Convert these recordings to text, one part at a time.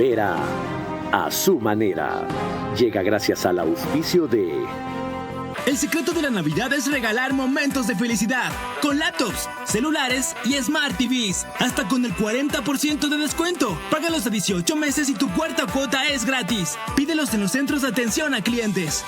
Vera, a su manera. Llega gracias al auspicio de... El secreto de la Navidad es regalar momentos de felicidad con laptops, celulares y Smart TVs, hasta con el 40% de descuento. Págalos a 18 meses y tu cuarta cuota es gratis. Pídelos en los centros de atención a clientes.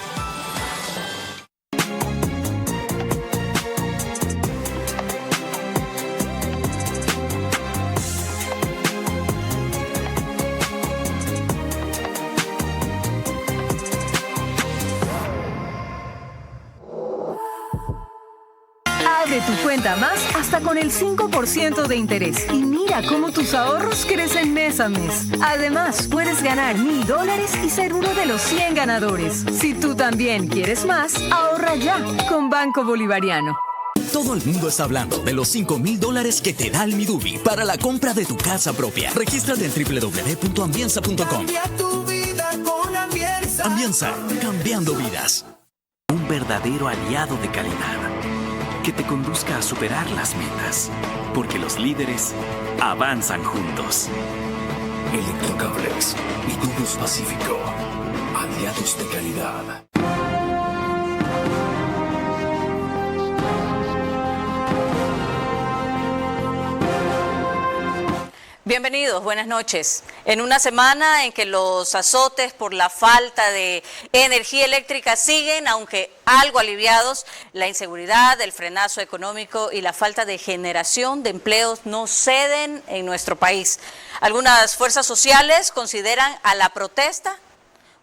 Abre tu cuenta más hasta con el 5% de interés. Y mira cómo tus ahorros crecen mes a mes. Además, puedes ganar $1,000 y ser uno de los 100 ganadores. Si tú también quieres más, ahorra ya con Banco Bolivariano. Todo el mundo está hablando de los $5,000 que te da el Midubi para la compra de tu casa propia. Regístrate en www.ambienza.com. Cambia tu vida con Ambienza. Ambienza, cambiando vidas. Un verdadero aliado de calidad que te conduzca a superar las metas, porque los líderes avanzan juntos. Electrocables y Tubos Pacífico, aliados de calidad. Bienvenidos, buenas noches. En una semana en que los azotes por la falta de energía eléctrica siguen, aunque algo aliviados, la inseguridad, el frenazo económico y la falta de generación de empleos no ceden en nuestro país. Algunas fuerzas sociales consideran a la protesta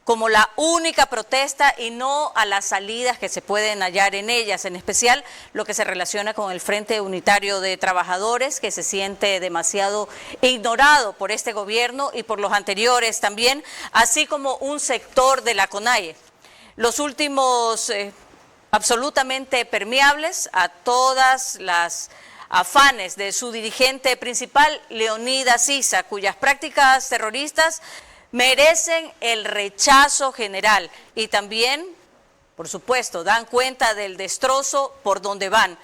como la única protesta y no a las salidas que se pueden hallar en ellas, en especial lo que se relaciona con el Frente Unitario de Trabajadores, que se siente demasiado ignorado por este gobierno y por los anteriores también, así como un sector de la CONAIE. Los últimos absolutamente permeables a todas las afanes de su dirigente principal, Leonidas Issa, cuyas prácticas terroristas merecen el rechazo general y también, por supuesto, dan cuenta del destrozo por donde van.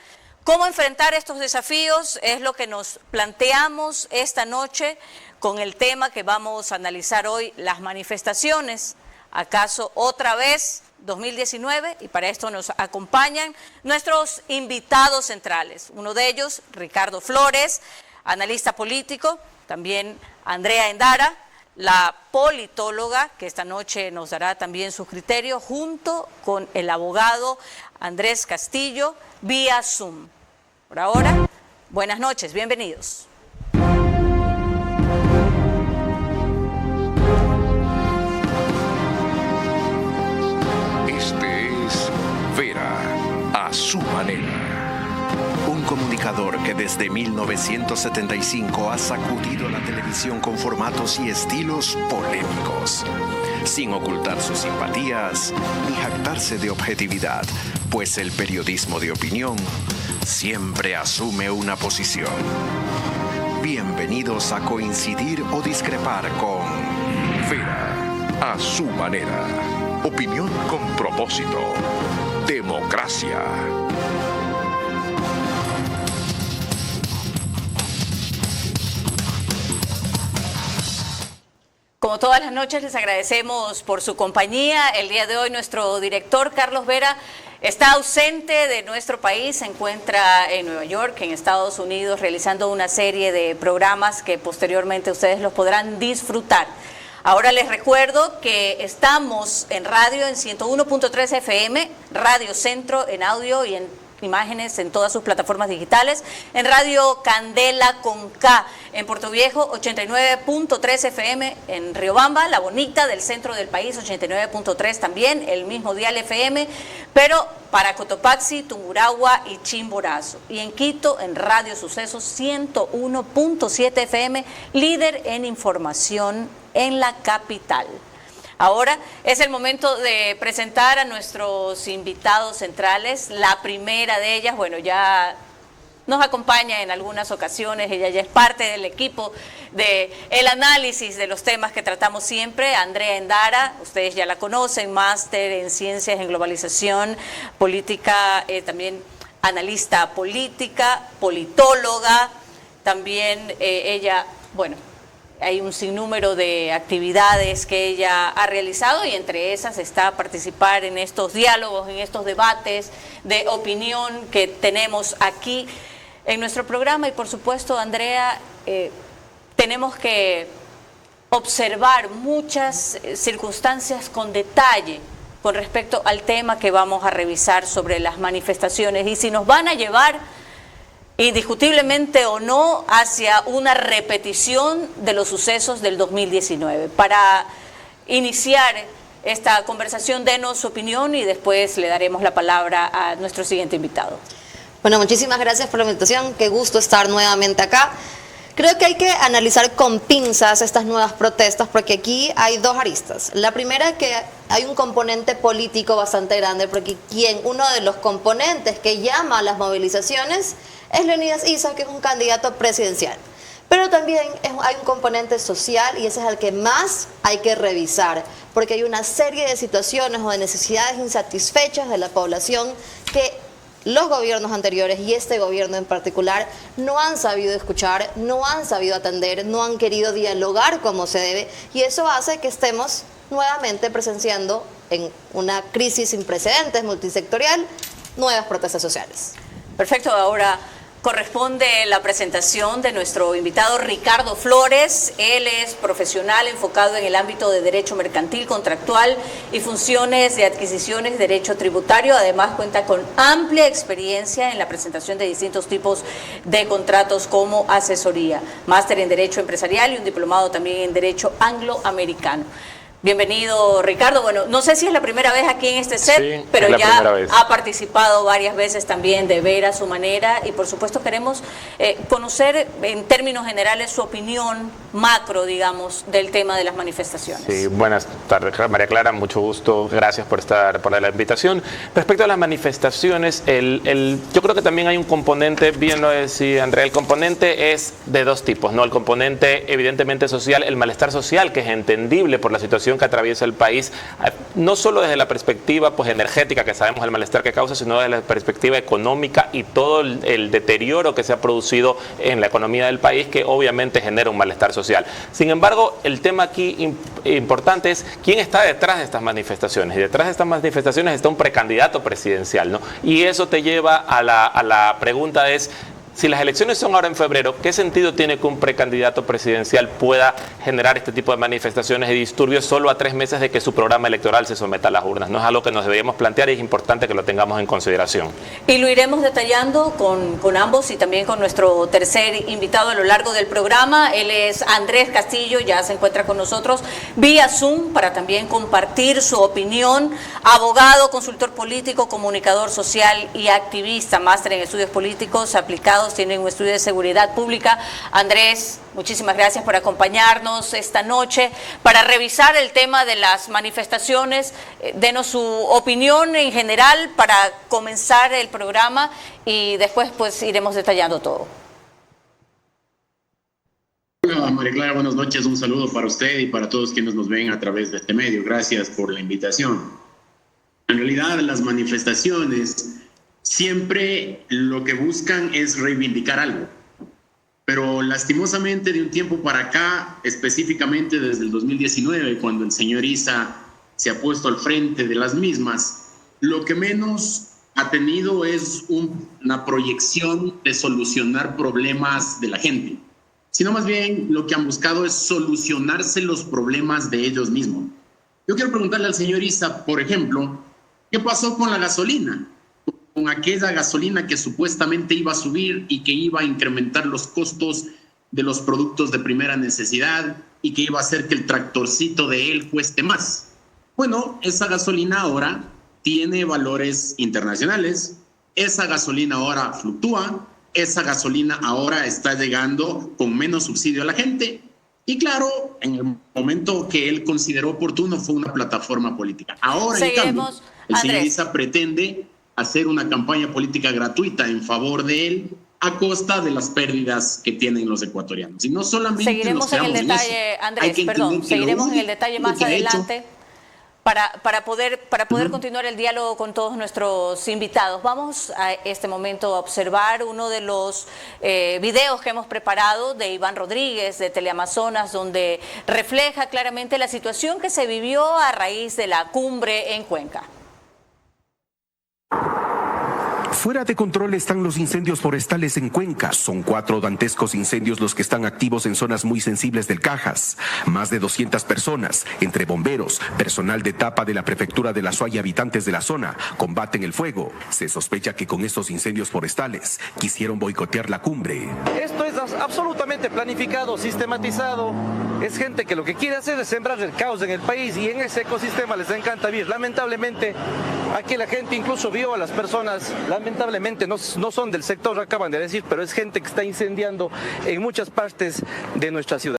¿Cómo enfrentar estos desafíos? Es lo que nos planteamos esta noche con el tema que vamos a analizar hoy, las manifestaciones. ¿Acaso otra vez 2019? Y para esto nos acompañan nuestros invitados centrales. Uno de ellos, Ricardo Flores, analista político, también Andrea Endara, la politóloga, que esta noche nos dará también su criterio, junto con el abogado Andrés Castillo, vía Zoom. Por ahora, buenas noches, bienvenidos. Este es Vera, a su manera. Un comunicador que desde 1975 ha sacudido la televisión con formatos y estilos polémicos, sin ocultar sus simpatías ni jactarse de objetividad, pues el periodismo de opinión siempre asume una posición. Bienvenidos a coincidir o discrepar con Vera, a su manera. Opinión con propósito. Democracia. Como todas las noches, les agradecemos por su compañía. El día de hoy nuestro director, Carlos Vera, está ausente de nuestro país, se encuentra en Nueva York, en Estados Unidos, realizando una serie de programas que posteriormente ustedes los podrán disfrutar. Ahora les recuerdo que estamos en radio en 101.3 FM, Radio Centro en audio y en imágenes en todas sus plataformas digitales, en Radio Candela con K, en Puerto Viejo 89.3 FM, en Riobamba, La Bonita del centro del país 89.3 también, el mismo dial FM, pero para Cotopaxi, Tungurahua y Chimborazo, y en Quito en Radio Sucesos 101.7 FM, líder en información en la capital. Ahora es el momento de presentar a nuestros invitados centrales. La primera de ellas, bueno, ya nos acompaña en algunas ocasiones, ella ya es parte del equipo del análisis de los temas que tratamos siempre. Andrea Endara, ustedes ya la conocen, máster en Ciencias en Globalización, Política, también analista política, politóloga, también ella, bueno, Hay un sinnúmero de actividades que ella ha realizado y entre esas está participar en estos diálogos, en estos debates de opinión que tenemos aquí en nuestro programa. Y por supuesto, Andrea, tenemos que observar muchas circunstancias con detalle con respecto al tema que vamos a revisar sobre las manifestaciones y si nos van a llevar indiscutiblemente o no hacia una repetición de los sucesos del 2019. Para iniciar esta conversación, denos su opinión y después le daremos la palabra a nuestro siguiente invitado. Bueno, muchísimas gracias por la invitación, qué gusto estar nuevamente acá. Creo que hay que analizar con pinzas estas nuevas protestas porque aquí hay dos aristas. La primera es que hay un componente político bastante grande porque uno de los componentes que llama a las movilizaciones es Leonidas Issa, que es un candidato presidencial. Pero también hay un componente social y ese es el que más hay que revisar, porque hay una serie de situaciones o de necesidades insatisfechas de la población que los gobiernos anteriores y este gobierno en particular no han sabido escuchar, no han sabido atender, no han querido dialogar como se debe y eso hace que estemos nuevamente presenciando en una crisis sin precedentes multisectorial nuevas protestas sociales. Perfecto, ahora corresponde la presentación de nuestro invitado Ricardo Flores. Él es profesional enfocado en el ámbito de derecho mercantil, contractual y funciones de adquisiciones de derecho tributario. Además cuenta con amplia experiencia en la presentación de distintos tipos de contratos como asesoría. Máster en Derecho Empresarial y un diplomado también en Derecho Angloamericano. Bienvenido, Ricardo. Bueno, no sé si es la primera vez aquí en este set, sí, pero ya ha participado varias veces también de ver a su manera y por supuesto queremos conocer en términos generales su opinión macro, digamos, del tema de las manifestaciones. Sí, buenas tardes, María Clara, mucho gusto, gracias por la invitación. Respecto a las manifestaciones, yo creo que también hay un componente, bien lo decía Andrea, el componente es de dos tipos, ¿no? El componente evidentemente social, el malestar social, que es entendible por la situación que atraviesa el país, no solo desde la perspectiva pues energética, que sabemos el malestar que causa, sino desde la perspectiva económica y todo el deterioro que se ha producido en la economía del país, que obviamente genera un malestar social. Sin embargo, el tema aquí importante es quién está detrás de estas manifestaciones. Y detrás de estas manifestaciones está un precandidato presidencial, ¿no? Y eso te lleva a la pregunta es, si las elecciones son ahora en febrero, ¿qué sentido tiene que un precandidato presidencial pueda generar este tipo de manifestaciones y disturbios solo a 3 meses de que su programa electoral se someta a las urnas? No es algo que nos deberíamos plantear y es importante que lo tengamos en consideración. Y lo iremos detallando con ambos y también con nuestro tercer invitado a lo largo del programa. Él es Andrés Castillo, ya se encuentra con nosotros vía Zoom para también compartir su opinión. Abogado, consultor político, comunicador social y activista, máster en estudios políticos aplicados. Tienen un estudio de seguridad pública. Andrés, muchísimas gracias por acompañarnos esta noche para revisar el tema de las manifestaciones. Denos su opinión en general para comenzar el programa y después pues iremos detallando todo. Hola María Clara, buenas noches. Un saludo para usted y para todos quienes nos ven a través de este medio. Gracias por la invitación. En realidad las manifestaciones siempre lo que buscan es reivindicar algo, pero lastimosamente de un tiempo para acá, específicamente desde el 2019, cuando el señor Issa se ha puesto al frente de las mismas, lo que menos ha tenido es una proyección de solucionar problemas de la gente, sino más bien lo que han buscado es solucionarse los problemas de ellos mismos. Yo quiero preguntarle al señor Issa, por ejemplo, ¿qué pasó con la gasolina? Con aquella gasolina que supuestamente iba a subir y que iba a incrementar los costos de los productos de primera necesidad y que iba a hacer que el tractorcito de él cueste más. Bueno, esa gasolina ahora tiene valores internacionales, esa gasolina ahora fluctúa, esa gasolina ahora está llegando con menos subsidio a la gente y claro, en el momento que él consideró oportuno fue una plataforma política. Ahora, en cambio, el señor Issa pretende hacer una campaña política gratuita en favor de él a costa de las pérdidas que tienen los ecuatorianos. Y no solamente seguiremos en el detalle, Andrés, perdón, seguiremos en el detalle más adelante para poder continuar el diálogo con todos nuestros invitados. Vamos a este momento a observar uno de los videos que hemos preparado de Iván Rodríguez de Teleamazonas, donde refleja claramente la situación que se vivió a raíz de la cumbre en Cuenca. Fuera de control están los incendios forestales en Cuenca. Son 4 dantescos incendios los que están activos en zonas muy sensibles del Cajas. Más de 200 personas, entre bomberos, personal de etapa de la prefectura de La Suay y habitantes de la zona, combaten el fuego. Se sospecha que con estos incendios forestales quisieron boicotear la cumbre. Esto es absolutamente planificado, sistematizado. Es gente que lo que quiere hacer es sembrar el caos en el país y en ese ecosistema les encanta vivir. Lamentablemente, aquí la gente incluso vio a las personas, lamentablemente no son del sector, acaban de decir, pero es gente que está incendiando en muchas partes de nuestra ciudad.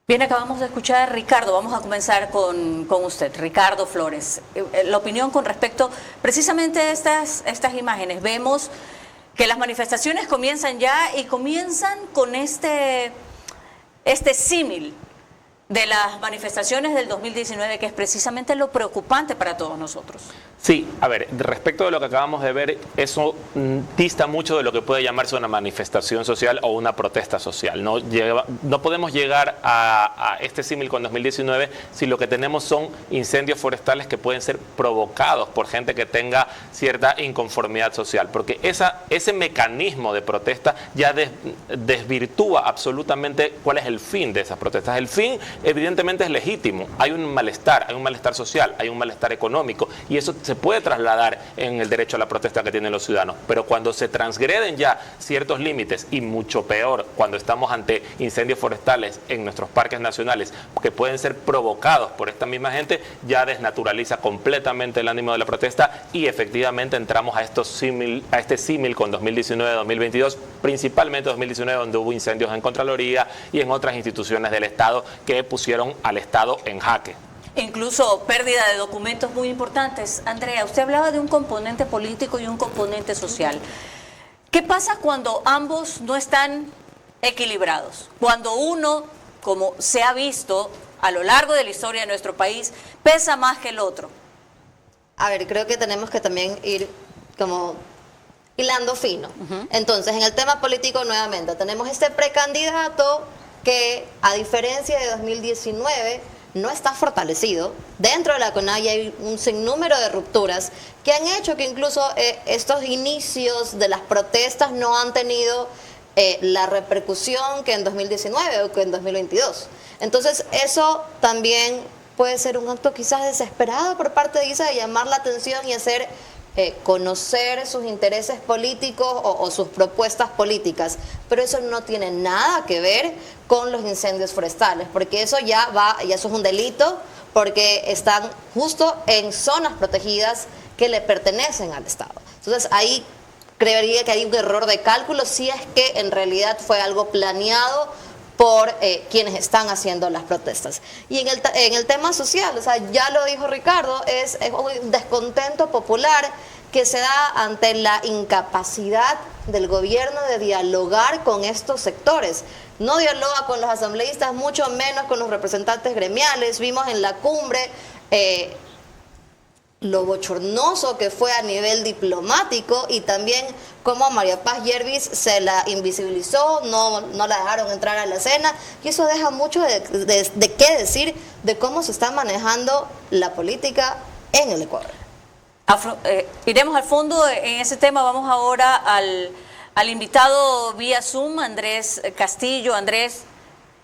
Bien, acabamos de escuchar a Ricardo. Vamos a comenzar con usted, Ricardo Flores. La opinión con respecto precisamente a estas imágenes. Vemos que las manifestaciones comienzan ya y comienzan con este símil de las manifestaciones del 2019, que es precisamente lo preocupante para todos nosotros. Sí, a ver, respecto de lo que acabamos de ver, eso dista mucho de lo que puede llamarse una manifestación social o una protesta social. No podemos llegar a este símil con 2019 si lo que tenemos son incendios forestales que pueden ser provocados por gente que tenga cierta inconformidad social, porque ese mecanismo de protesta ya desvirtúa absolutamente cuál es el fin de esas protestas. El fin evidentemente es legítimo, hay un malestar social, hay un malestar económico, y eso se puede trasladar en el derecho a la protesta que tienen los ciudadanos, pero cuando se transgreden ya ciertos límites, y mucho peor cuando estamos ante incendios forestales en nuestros parques nacionales que pueden ser provocados por esta misma gente, ya desnaturaliza completamente el ánimo de la protesta, y efectivamente entramos a este símil con 2019-2022, principalmente 2019, donde hubo incendios en Contraloría y en otras instituciones del Estado que pusieron al Estado en jaque. Incluso pérdida de documentos muy importantes. Andrea, usted hablaba de un componente político y un componente social. ¿Qué pasa cuando ambos no están equilibrados? Cuando uno, como se ha visto a lo largo de la historia de nuestro país, pesa más que el otro. A ver, creo que tenemos que también ir como hilando fino. Entonces, en el tema político, nuevamente, tenemos este precandidato que, a diferencia de 2019, no está fortalecido. Dentro de la CONAIE hay un sinnúmero de rupturas que han hecho que incluso estos inicios de las protestas no han tenido la repercusión que en 2019 o que en 2022. Entonces, eso también puede ser un acto quizás desesperado por parte de ISA de llamar la atención y hacer conocer sus intereses políticos o sus propuestas políticas, pero eso no tiene nada que ver con los incendios forestales, porque eso ya eso es un delito, porque están justo en zonas protegidas que le pertenecen al Estado. Entonces ahí creería que hay un error de cálculo si es que en realidad fue algo planeado por quienes están haciendo las protestas. Y en el tema social, o sea, ya lo dijo Ricardo, es un descontento popular que se da ante la incapacidad del gobierno de dialogar con estos sectores. No dialoga con los asambleístas, mucho menos con los representantes gremiales. Vimos en la cumbre lo bochornoso que fue a nivel diplomático, y también cómo a María Paz Yervis se la invisibilizó, no la dejaron entrar a la escena, y eso deja mucho de qué decir de cómo se está manejando la política en el Ecuador. Iremos al fondo en ese tema. Vamos ahora al invitado vía Zoom, Andrés Castillo. Andrés,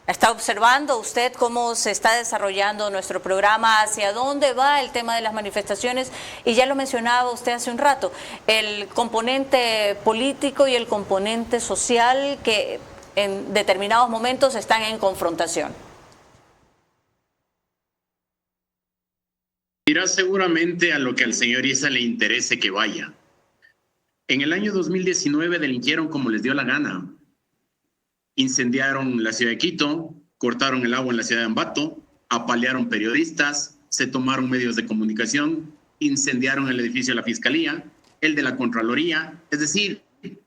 ¿está observando usted cómo se está desarrollando nuestro programa? ¿Hacia dónde va el tema de las manifestaciones? Y ya lo mencionaba usted hace un rato, el componente político y el componente social que en determinados momentos están en confrontación. Irá seguramente a lo que al señor Issa le interese que vaya. En el año 2019 delinquieron como les dio la gana. Incendiaron la ciudad de Quito, cortaron el agua en la ciudad de Ambato, apalearon periodistas, se tomaron medios de comunicación, incendiaron el edificio de la Fiscalía, el de la Contraloría, es decir,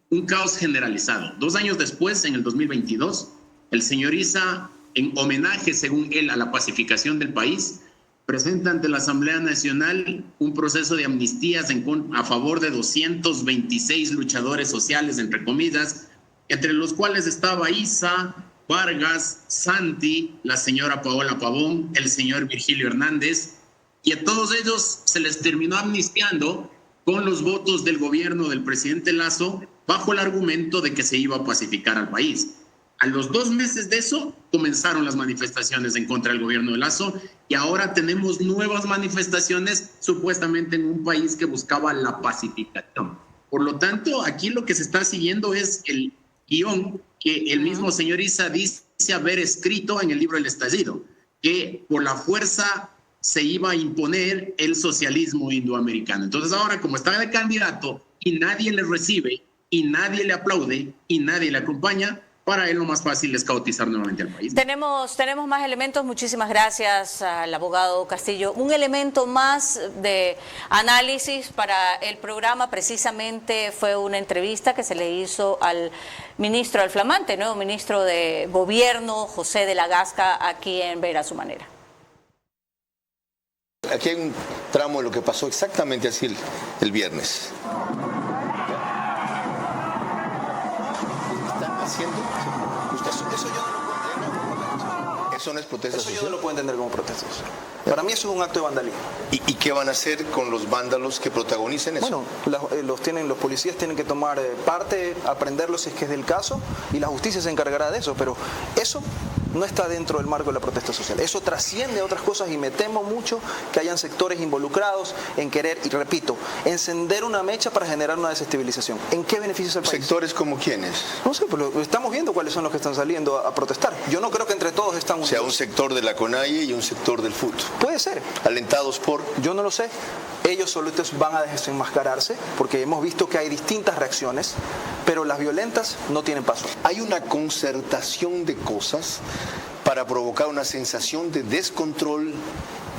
un caos generalizado. 2 años después, en el 2022, el señor Issa en homenaje, según él, a la pacificación del país, presenta ante la Asamblea Nacional un proceso de amnistías a favor de 226 luchadores sociales, entre comillas, entre los cuales estaba Isa, Vargas, Santi, la señora Paola Pavón, el señor Virgilio Hernández, y a todos ellos se les terminó amnistiando con los votos del gobierno del presidente Lasso, bajo el argumento de que se iba a pacificar al país. A los 2 meses de eso comenzaron las manifestaciones en contra del gobierno de Lasso y ahora tenemos nuevas manifestaciones supuestamente en un país que buscaba la pacificación. Por lo tanto, aquí lo que se está siguiendo es el guión que el mismo señor Issa dice haber escrito en el libro El Estallido, que por la fuerza se iba a imponer el socialismo indoamericano. Entonces ahora, como está de candidato y nadie le recibe y nadie le aplaude y nadie le acompaña, para él lo más fácil es caotizar nuevamente al país. Tenemos más elementos. Muchísimas gracias al abogado Castillo. Un elemento más de análisis para el programa precisamente fue una entrevista que se le hizo al ministro, al flamante nuevo ministro de Gobierno, José de la Gasca, aquí en Ver a su manera. Aquí hay un tramo de lo que pasó exactamente así el viernes. ¿Están haciendo? Eso yo no lo puedo entender. ¿Eso no es protesta social? Yo no lo puedo entender como protesta social. Para mí eso es un acto de vandalismo. ¿Y qué van a hacer con los vándalos que protagonicen eso? Bueno, los policías tienen que tomar parte, aprenderlo si es que es del caso, y la justicia se encargará de eso, pero eso no está dentro del marco de la protesta social. Eso trasciende a otras cosas y me temo mucho que hayan sectores involucrados en querer, y repito, encender una mecha para generar una desestabilización. ¿En qué beneficios al país? ¿Sectores como quiénes? No sé, pero estamos viendo cuáles son los que están saliendo a protestar. Yo no creo que entre todos están unidos. O sea, un sector de la CONAIE y un sector del FUT. Puede ser. ¿Alentados por? Yo no lo sé. Ellos solitos van a desenmascararse porque hemos visto que hay distintas reacciones, pero las violentas no tienen paso. Hay una concertación de cosas para provocar una sensación de descontrol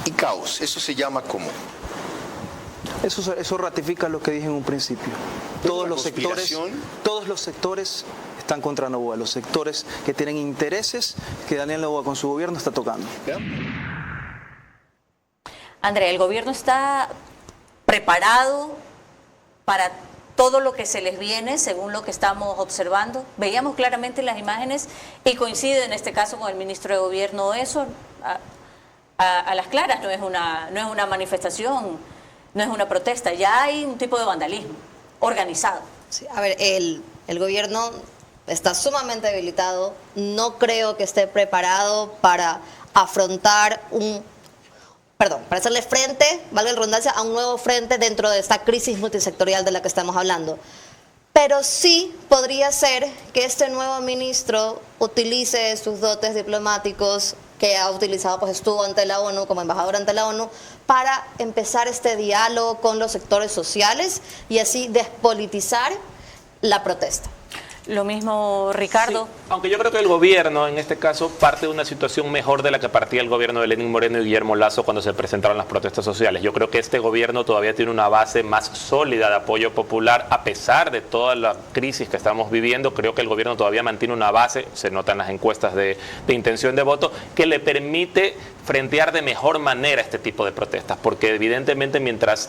y caos. ¿Eso se llama cómo? Eso ratifica lo que dije en un principio. Todos los sectores están contra Noboa. Los sectores que tienen intereses que Daniel Noboa con su gobierno está tocando. ¿Ya? Andrea, ¿el gobierno está preparado para todo lo que se les viene según lo que estamos observando? Veíamos claramente las imágenes y coincide en este caso con el ministro de Gobierno eso, a las claras no es una manifestación, no es una protesta, ya hay un tipo de vandalismo organizado. Sí, a ver, el gobierno está sumamente debilitado, no creo que esté preparado para afrontar para hacerle frente, valga la redundancia, a un nuevo frente dentro de esta crisis multisectorial de la que estamos hablando. Pero sí podría ser que este nuevo ministro utilice sus dotes diplomáticos que ha utilizado, pues estuvo ante la ONU, como embajador ante la ONU, para empezar este diálogo con los sectores sociales y así despolitizar la protesta. Lo mismo, Ricardo. Sí, aunque yo creo que el gobierno, en este caso, parte de una situación mejor de la que partía el gobierno de Lenín Moreno y Guillermo Lasso cuando se presentaron las protestas sociales. Yo creo que este gobierno todavía tiene una base más sólida de apoyo popular, a pesar de toda la crisis que estamos viviendo. Creo que el gobierno todavía mantiene una base, se nota en las encuestas de intención de voto, que le permite frentear de mejor manera este tipo de protestas, porque evidentemente mientras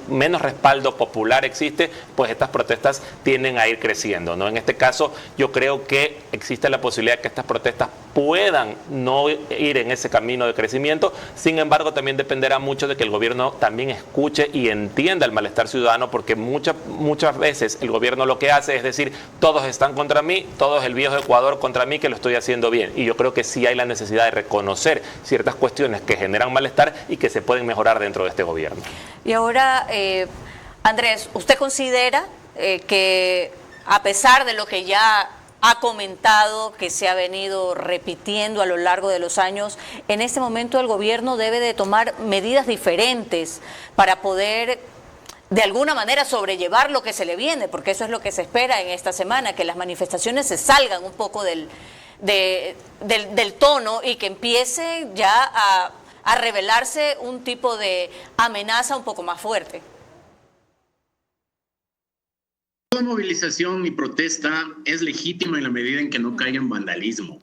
menos respaldo popular existe, pues estas protestas tienden a ir creciendo, ¿no? En este caso, yo creo que existe la posibilidad de que estas protestas puedan no ir en ese camino de crecimiento. Sin embargo, también dependerá mucho de que el gobierno también escuche y entienda el malestar ciudadano, porque muchas veces el gobierno lo que hace es decir, todos están contra mí, todo es el viejo Ecuador contra mí que lo estoy haciendo bien. Y yo creo que sí hay la necesidad de reconocer ciertas cuestiones que generan malestar y que se pueden mejorar dentro de este gobierno. Y ahora, Andrés, ¿usted considera que a pesar de lo que ya ha comentado, que se ha venido repitiendo a lo largo de los años, en este momento el gobierno debe de tomar medidas diferentes para poder de alguna manera sobrellevar lo que se le viene? Porque eso es lo que se espera en esta semana, que las manifestaciones se salgan un poco del tono y que empiece ya a revelarse un tipo de amenaza un poco más fuerte. Toda movilización y protesta es legítima en la medida en que no caiga en vandalismo.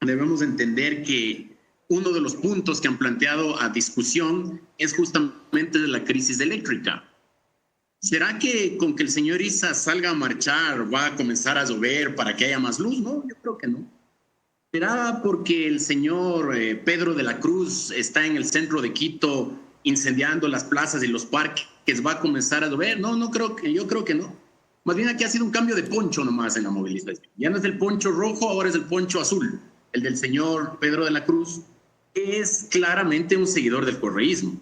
debemos entender que uno de los puntos que han planteado a discusión es justamente la crisis eléctrica. ¿Será que con que el señor Issa salga a marchar va a comenzar a llover para que haya más luz? No, yo creo que no. ¿Será porque el señor Pedro de la Cruz está en el centro de Quito incendiando las plazas y los parques va a comenzar a llover? No, yo creo que no. Más bien aquí ha sido un cambio de poncho nomás en la movilización. Ya no es el poncho rojo, ahora es el poncho azul, el del señor Pedro de la Cruz, que es claramente un seguidor del correísmo.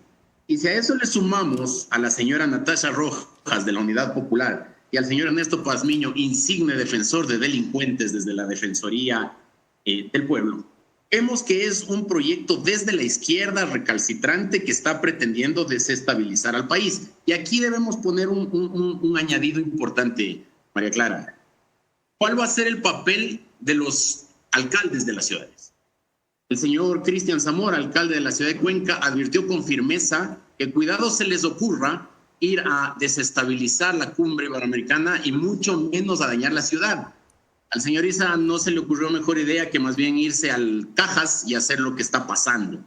Y si a eso le sumamos a la señora Natasha Rojas de la Unidad Popular y al señor Ernesto Pazmiño, insigne defensor de delincuentes desde la Defensoría del Pueblo, vemos que es un proyecto desde la izquierda recalcitrante que está pretendiendo desestabilizar al país. Y aquí debemos poner un añadido importante, María Clara. ¿Cuál va a ser el papel de los alcaldes de las ciudades? El señor Cristian Zamora, alcalde de la ciudad de Cuenca, advirtió con firmeza que cuidado se les ocurra ir a desestabilizar la cumbre iberoamericana y mucho menos a dañar la ciudad. Al señor Issa no se le ocurrió mejor idea que más bien irse al Cajas y hacer lo que está pasando.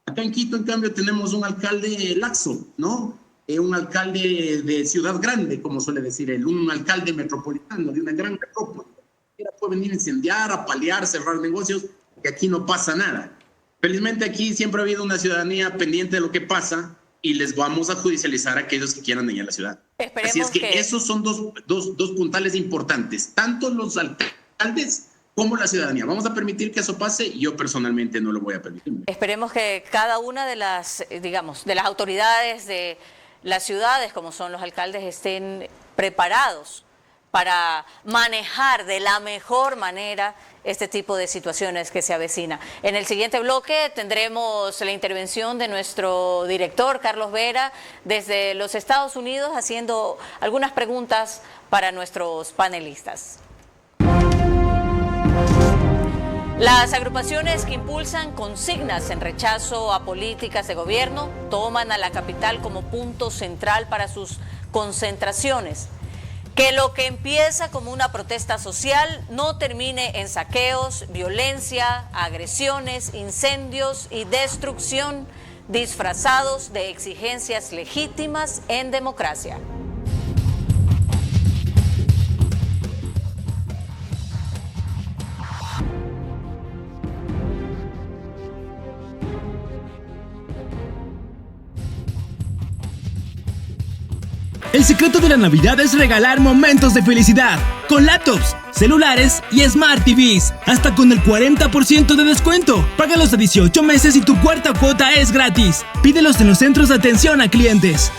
Acá en Quito, en cambio, tenemos un alcalde laxo, ¿no? Un alcalde de ciudad grande, como suele decir él, un alcalde metropolitano de una gran metrópoli. Puede venir a incendiar, a paliar, cerrar negocios, que aquí no pasa nada. Felizmente aquí siempre ha habido una ciudadanía pendiente de lo que pasa y les vamos a judicializar a aquellos que quieran dañar la ciudad. Esperemos Así es que esos son dos puntales importantes, tanto los alcaldes como la ciudadanía. Vamos a permitir que eso pase, yo personalmente no lo voy a permitir. Esperemos que cada una de las, digamos, de las autoridades de las ciudades, como son los alcaldes, estén preparados para manejar de la mejor manera este tipo de situaciones que se avecina. En el siguiente bloque tendremos la intervención de nuestro director, Carlos Vera, desde los Estados Unidos, haciendo algunas preguntas para nuestros panelistas. Las agrupaciones que impulsan consignas en rechazo a políticas de gobierno toman a la capital como punto central para sus concentraciones. Que lo que empieza como una protesta social no termine en saqueos, violencia, agresiones, incendios y destrucción disfrazados de exigencias legítimas en democracia. El secreto de la Navidad es regalar momentos de felicidad con laptops, celulares y Smart TVs, hasta con el 40% de descuento. Págalos a 18 meses y tu cuarta cuota es gratis. Pídelos en los centros de atención a clientes.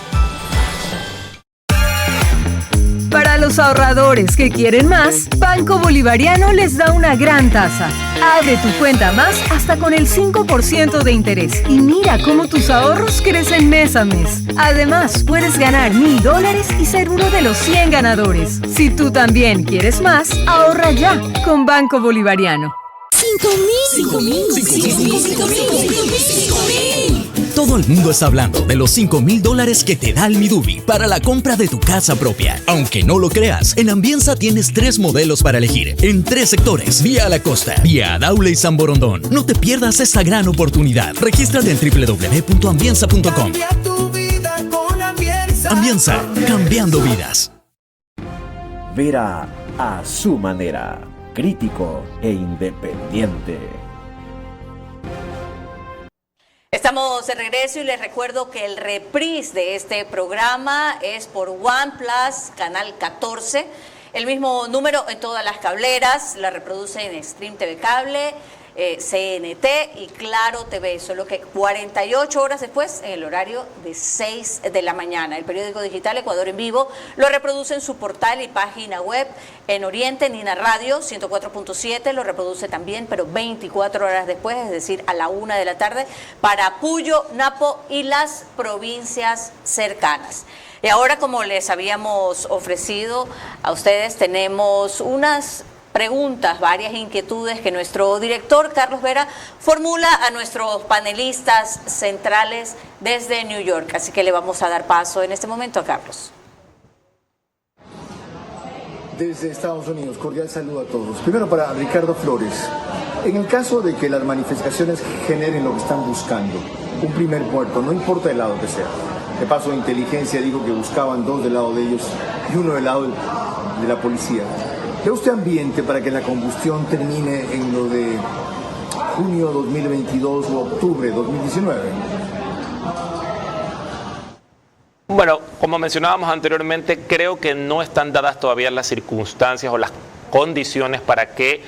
Para los ahorradores que quieren más, Banco Bolivariano les da una gran tasa. Abre tu cuenta más hasta con el 5% de interés y mira cómo tus ahorros crecen mes a mes. Además, puedes ganar $1000 y ser uno de los 100 ganadores. Si tú también quieres más, ahorra ya con Banco Bolivariano. 5,000. Todo el mundo está hablando de los $5,000 que te da el Midubi para la compra de tu casa propia. Aunque no lo creas, en Ambienza tienes 3 modelos para elegir, en 3 sectores: Vía La Costa, Vía Daule y San Borondón. No te pierdas esta gran oportunidad. Regístrate en www.ambienza.com. Cambia tu vida con Ambienza. Ambienza, cambiando vidas. Vera a su manera, crítico e independiente. Estamos de regreso y les recuerdo que el reprise de este programa es por OnePlus, canal 14. El mismo número en todas las cableras, la reproduce en Stream TV Cable, CNT y Claro TV, solo que 48 horas después, en el horario de 6 de la mañana. El periódico digital Ecuador en Vivo lo reproduce en su portal y página web. En Oriente, Nina Radio 104.7 lo reproduce también, pero 24 horas después, es decir, a la 1 de la tarde, para Puyo, Napo y las provincias cercanas. Y ahora, como les habíamos ofrecido a ustedes, tenemos unas preguntas, varias inquietudes que nuestro director Carlos Vera formula a nuestros panelistas centrales desde New York. Así que le vamos a dar paso en este momento a Carlos. Desde Estados Unidos, cordial saludo a todos. Primero para Ricardo Flores. En el caso de que las manifestaciones generen lo que están buscando, un primer muerto, no importa el lado que sea. De paso, inteligencia dijo que buscaban 2 del lado de ellos y 1 del lado de la policía. ¿Ve usted ambiente para que la combustión termine en lo de junio 2022 o octubre 2019? Bueno, como mencionábamos anteriormente, creo que no están dadas todavía las circunstancias o las condiciones para que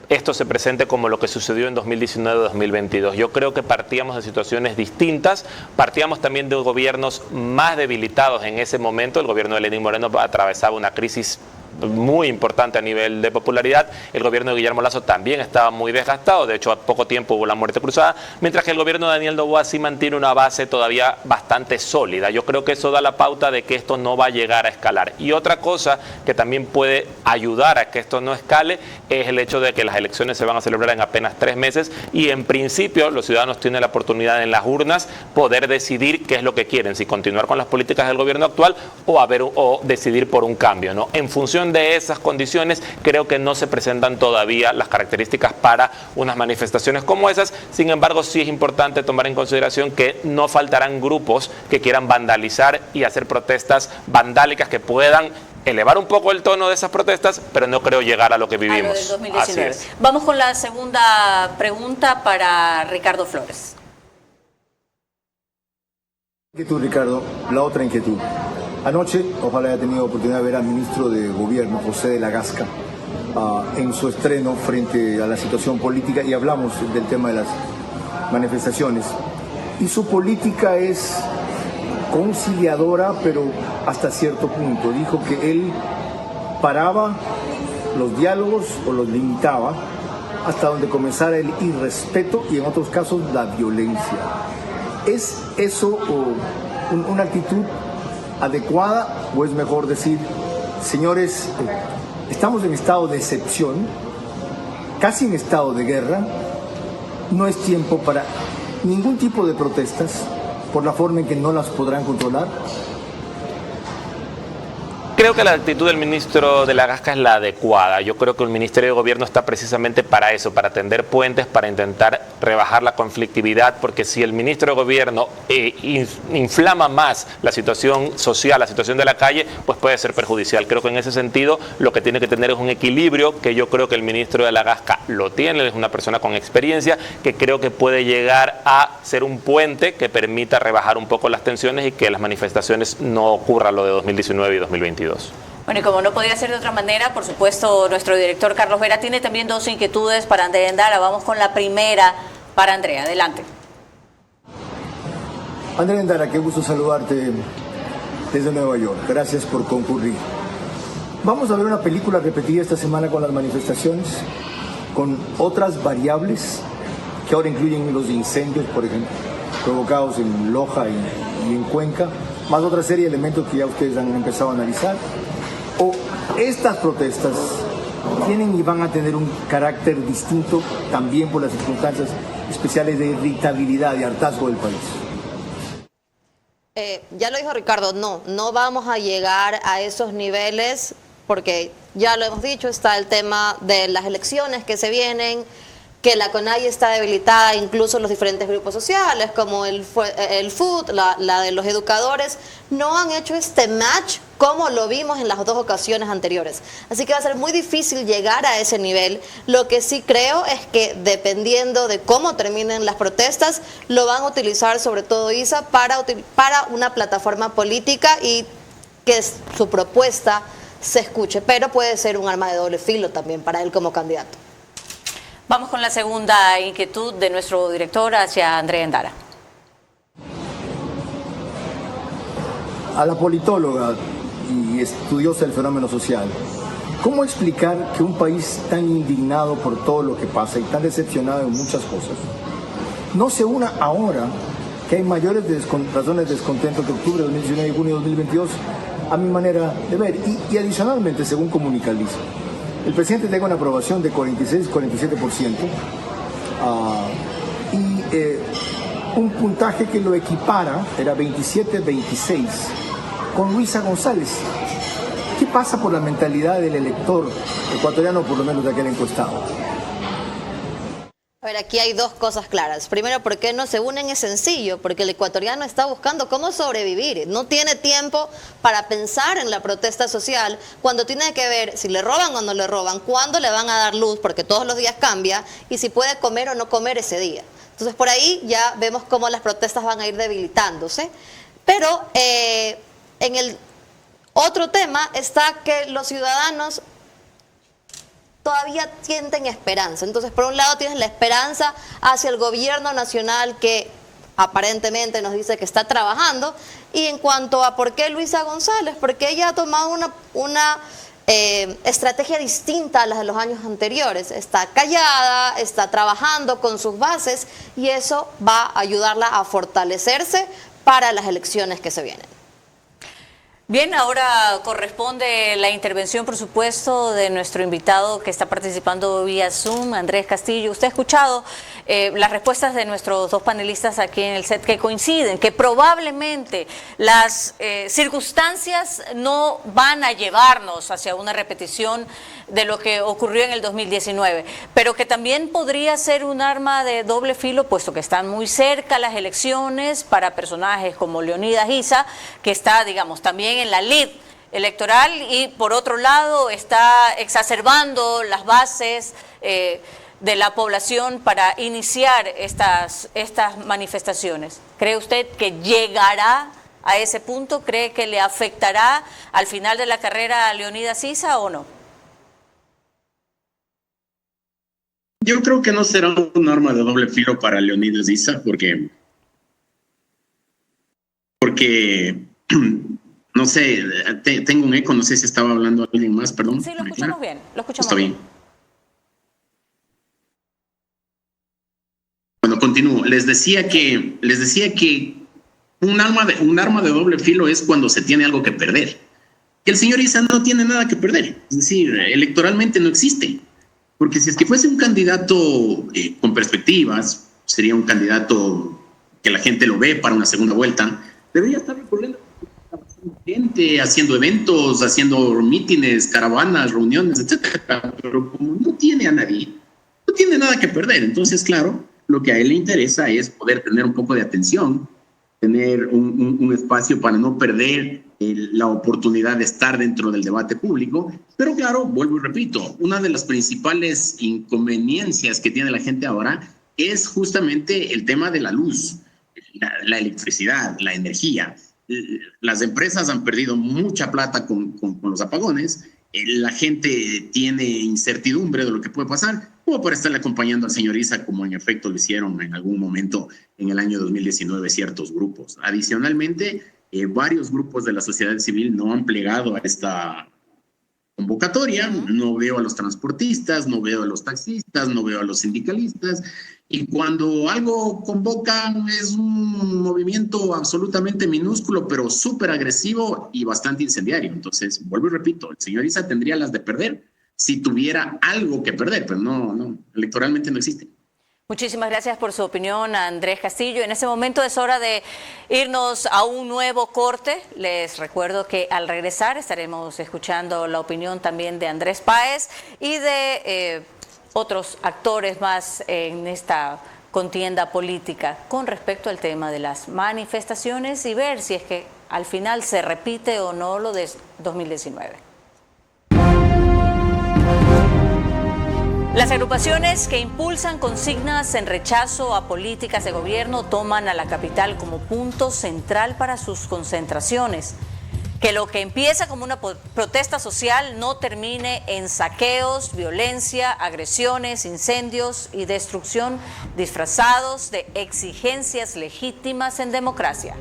esto se presente como lo que sucedió en 2019-2022. Yo creo que partíamos de situaciones distintas, partíamos también de gobiernos más debilitados en ese momento. El gobierno de Lenín Moreno atravesaba una crisis muy importante a nivel de popularidad. El gobierno de Guillermo Lasso también estaba muy desgastado, de hecho a poco tiempo hubo la muerte cruzada, mientras que el gobierno de Daniel Noboa sí mantiene una base todavía bastante sólida. Yo creo que eso da la pauta de que esto no va a llegar a escalar. Y otra cosa que también puede ayudar a que esto no escale es el hecho de que las elecciones se van a celebrar en apenas 3 meses y en principio los ciudadanos tienen la oportunidad en las urnas poder decidir qué es lo que quieren, si continuar con las políticas del gobierno actual o decidir por un cambio, ¿no? En función de esas condiciones, creo que no se presentan todavía las características para unas manifestaciones como esas. Sin embargo, sí es importante tomar en consideración que no faltarán grupos que quieran vandalizar y hacer protestas vandálicas que puedan elevar un poco el tono de esas protestas, pero no creo llegar a lo que vivimos. A lo del 2019. Vamos con la segunda pregunta para Ricardo Flores. Inquietud, Ricardo. La otra inquietud. Anoche, ojalá haya tenido oportunidad de ver al ministro de Gobierno, José de la Gasca, en su estreno frente a la situación política, y hablamos del tema de las manifestaciones. Y su política es conciliadora, pero hasta cierto punto. Dijo que él paraba los diálogos o los limitaba hasta donde comenzara el irrespeto y en otros casos la violencia. ¿Es eso una actitud adecuada o es mejor decir, señores, estamos en estado de excepción, casi en estado de guerra, no es tiempo para ningún tipo de protestas por la forma en que no las podrán controlar? Creo que la actitud del ministro de la Gasca es la adecuada. Yo creo que el Ministerio de Gobierno está precisamente para eso, para tender puentes, para intentar rebajar la conflictividad, porque si el ministro de Gobierno inflama más la situación social, la situación de la calle, pues puede ser perjudicial. Creo que en ese sentido lo que tiene que tener es un equilibrio, que yo creo que el ministro de la Gasca lo tiene. Él es una persona con experiencia, que creo que puede llegar a ser un puente que permita rebajar un poco las tensiones y que las manifestaciones no ocurran lo de 2019 y 2022. Bueno, y como no podía ser de otra manera, por supuesto, nuestro director Carlos Vera tiene también 2 inquietudes para Andrea Endara. Vamos con la primera para Andrea. Adelante. Andrea Endara, qué gusto saludarte desde Nueva York. Gracias por concurrir. Vamos a ver una película repetida esta semana con las manifestaciones, con otras variables que ahora incluyen los incendios, por ejemplo, provocados en Loja y en Cuenca, más otra serie de elementos que ya ustedes han empezado a analizar. ¿O estas protestas tienen y van a tener un carácter distinto también por las circunstancias especiales de irritabilidad y hartazgo del país? Ya lo dijo Ricardo, no vamos a llegar a esos niveles porque ya lo hemos dicho, está el tema de las elecciones que se vienen, que la CONAIE está debilitada, incluso los diferentes grupos sociales como el FUT, la de los educadores, no han hecho este match como lo vimos en las 2 ocasiones anteriores. Así que va a ser muy difícil llegar a ese nivel. Lo que sí creo es que dependiendo de cómo terminen las protestas, lo van a utilizar sobre todo ISA para una plataforma política y que su propuesta se escuche, pero puede ser un arma de doble filo también para él como candidato. Vamos con la segunda inquietud de nuestro director hacia Andrea Endara. A la politóloga y estudiosa del fenómeno social, ¿cómo explicar que un país tan indignado por todo lo que pasa y tan decepcionado en muchas cosas no se una ahora que hay mayores razones de descontento que octubre de 2019 y junio de 2022, a mi manera de ver? Y adicionalmente, según comunica el ISA, el presidente tenga una aprobación de 46-47% y un puntaje que lo equipara, era 27-26, con Luisa González. ¿Qué pasa por la mentalidad del elector ecuatoriano, por lo menos de aquel encuestado? A ver, aquí hay dos cosas claras. Primero, ¿por qué no se unen? Es sencillo, porque el ecuatoriano está buscando cómo sobrevivir. No tiene tiempo para pensar en la protesta social cuando tiene que ver si le roban o no le roban, cuándo le van a dar luz, porque todos los días cambia, y si puede comer o no comer ese día. Entonces, por ahí ya vemos cómo las protestas van a ir debilitándose. Pero en el otro tema está que los ciudadanos todavía sienten esperanza. Entonces, por un lado tienes la esperanza hacia el gobierno nacional que aparentemente nos dice que está trabajando. Y en cuanto a por qué Luisa González, porque ella ha tomado una estrategia distinta a las de los años anteriores. Está callada, está trabajando con sus bases y eso va a ayudarla a fortalecerse para las elecciones que se vienen. Bien, ahora corresponde la intervención, por supuesto, de nuestro invitado que está participando vía Zoom, Andrés Castillo. Usted ha escuchado las respuestas de nuestros dos panelistas aquí en el set que coinciden, que probablemente las circunstancias no van a llevarnos hacia una repetición de lo que ocurrió en el 2019, pero que también podría ser un arma de doble filo, puesto que están muy cerca las elecciones para personajes como Leonidas Issa, que está, digamos, también en la lid electoral y por otro lado está exacerbando las bases de la población para iniciar estas manifestaciones. ¿Cree usted que llegará a ese punto? ¿Cree que le afectará al final de la carrera a Leonidas Issa o no? Yo creo que no será un arma de doble filo para Leonidas Issa porque no sé, tengo un eco, no sé si estaba hablando alguien más, perdón. Sí, lo escuchamos bien, lo escuchamos Está bien. bien. Bueno, continúo. Les decía que un arma de doble filo es cuando se tiene algo que perder. El señor Issa no tiene nada que perder, es decir, electoralmente no existe. Porque si es que fuese un candidato con perspectivas, sería un candidato que la gente lo ve para una segunda vuelta, debería estar recorriendo gente, haciendo eventos, haciendo mítines, caravanas, reuniones, etcétera. Pero como no tiene a nadie, no tiene nada que perder. Entonces, claro, lo que a él le interesa es poder tener un poco de atención, tener un espacio para no perder la oportunidad de estar dentro del debate público. Pero claro, vuelvo y repito, una de las principales inconveniencias que tiene la gente ahora es justamente el tema de la luz, la electricidad, la energía. Las empresas han perdido mucha plata con los apagones. La gente tiene incertidumbre de lo que puede pasar, como por estarle acompañando al señor Issa, como en efecto lo hicieron en algún momento en el año 2019 ciertos grupos. Adicionalmente, varios grupos de la sociedad civil no han plegado a esta convocatoria. No veo a los transportistas, no veo a los taxistas, no veo a los sindicalistas. Y cuando algo convocan es un movimiento absolutamente minúsculo, pero súper agresivo y bastante incendiario. Entonces, vuelvo y repito, el señor Issa tendría las de perder si tuviera algo que perder, pero no, electoralmente no existe. Muchísimas gracias por su opinión, Andrés Castillo. En este momento es hora de irnos a un nuevo corte. Les recuerdo que al regresar estaremos escuchando la opinión también de Andrés Páez y de otros actores más en esta contienda política con respecto al tema de las manifestaciones y ver si es que al final se repite o no lo de 2019. Las agrupaciones que impulsan consignas en rechazo a políticas de gobierno toman a la capital como punto central para sus concentraciones. Que lo que empieza como una protesta social no termine en saqueos, violencia, agresiones, incendios y destrucción disfrazados de exigencias legítimas en democracia.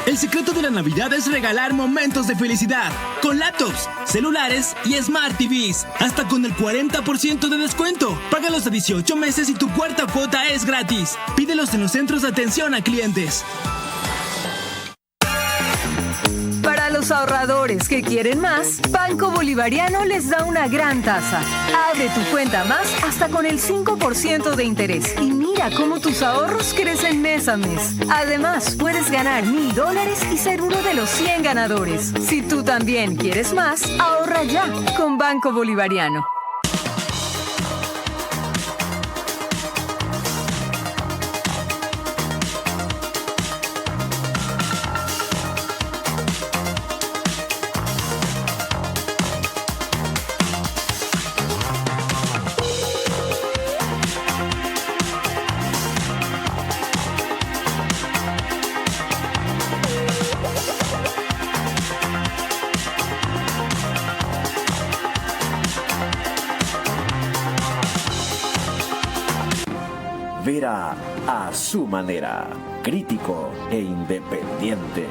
El secreto de la Navidad es regalar momentos de felicidad con laptops, celulares y Smart TVs. Hasta con el 40% de descuento. Págalos a 18 meses y tu cuarta cuota es gratis. Pídelos en los centros de atención a clientes. Para los ahorradores que quieren más, Banco Bolivariano les da una gran tasa. Abre tu cuenta más hasta con el 5% de interés y mira cómo tus ahorros crecen mes a mes. Además, puedes ganar $1000 y ser uno de los 100 ganadores. Si tú también quieres más, ahorra ya con Banco Bolivariano. Vera a su manera, crítico e independiente.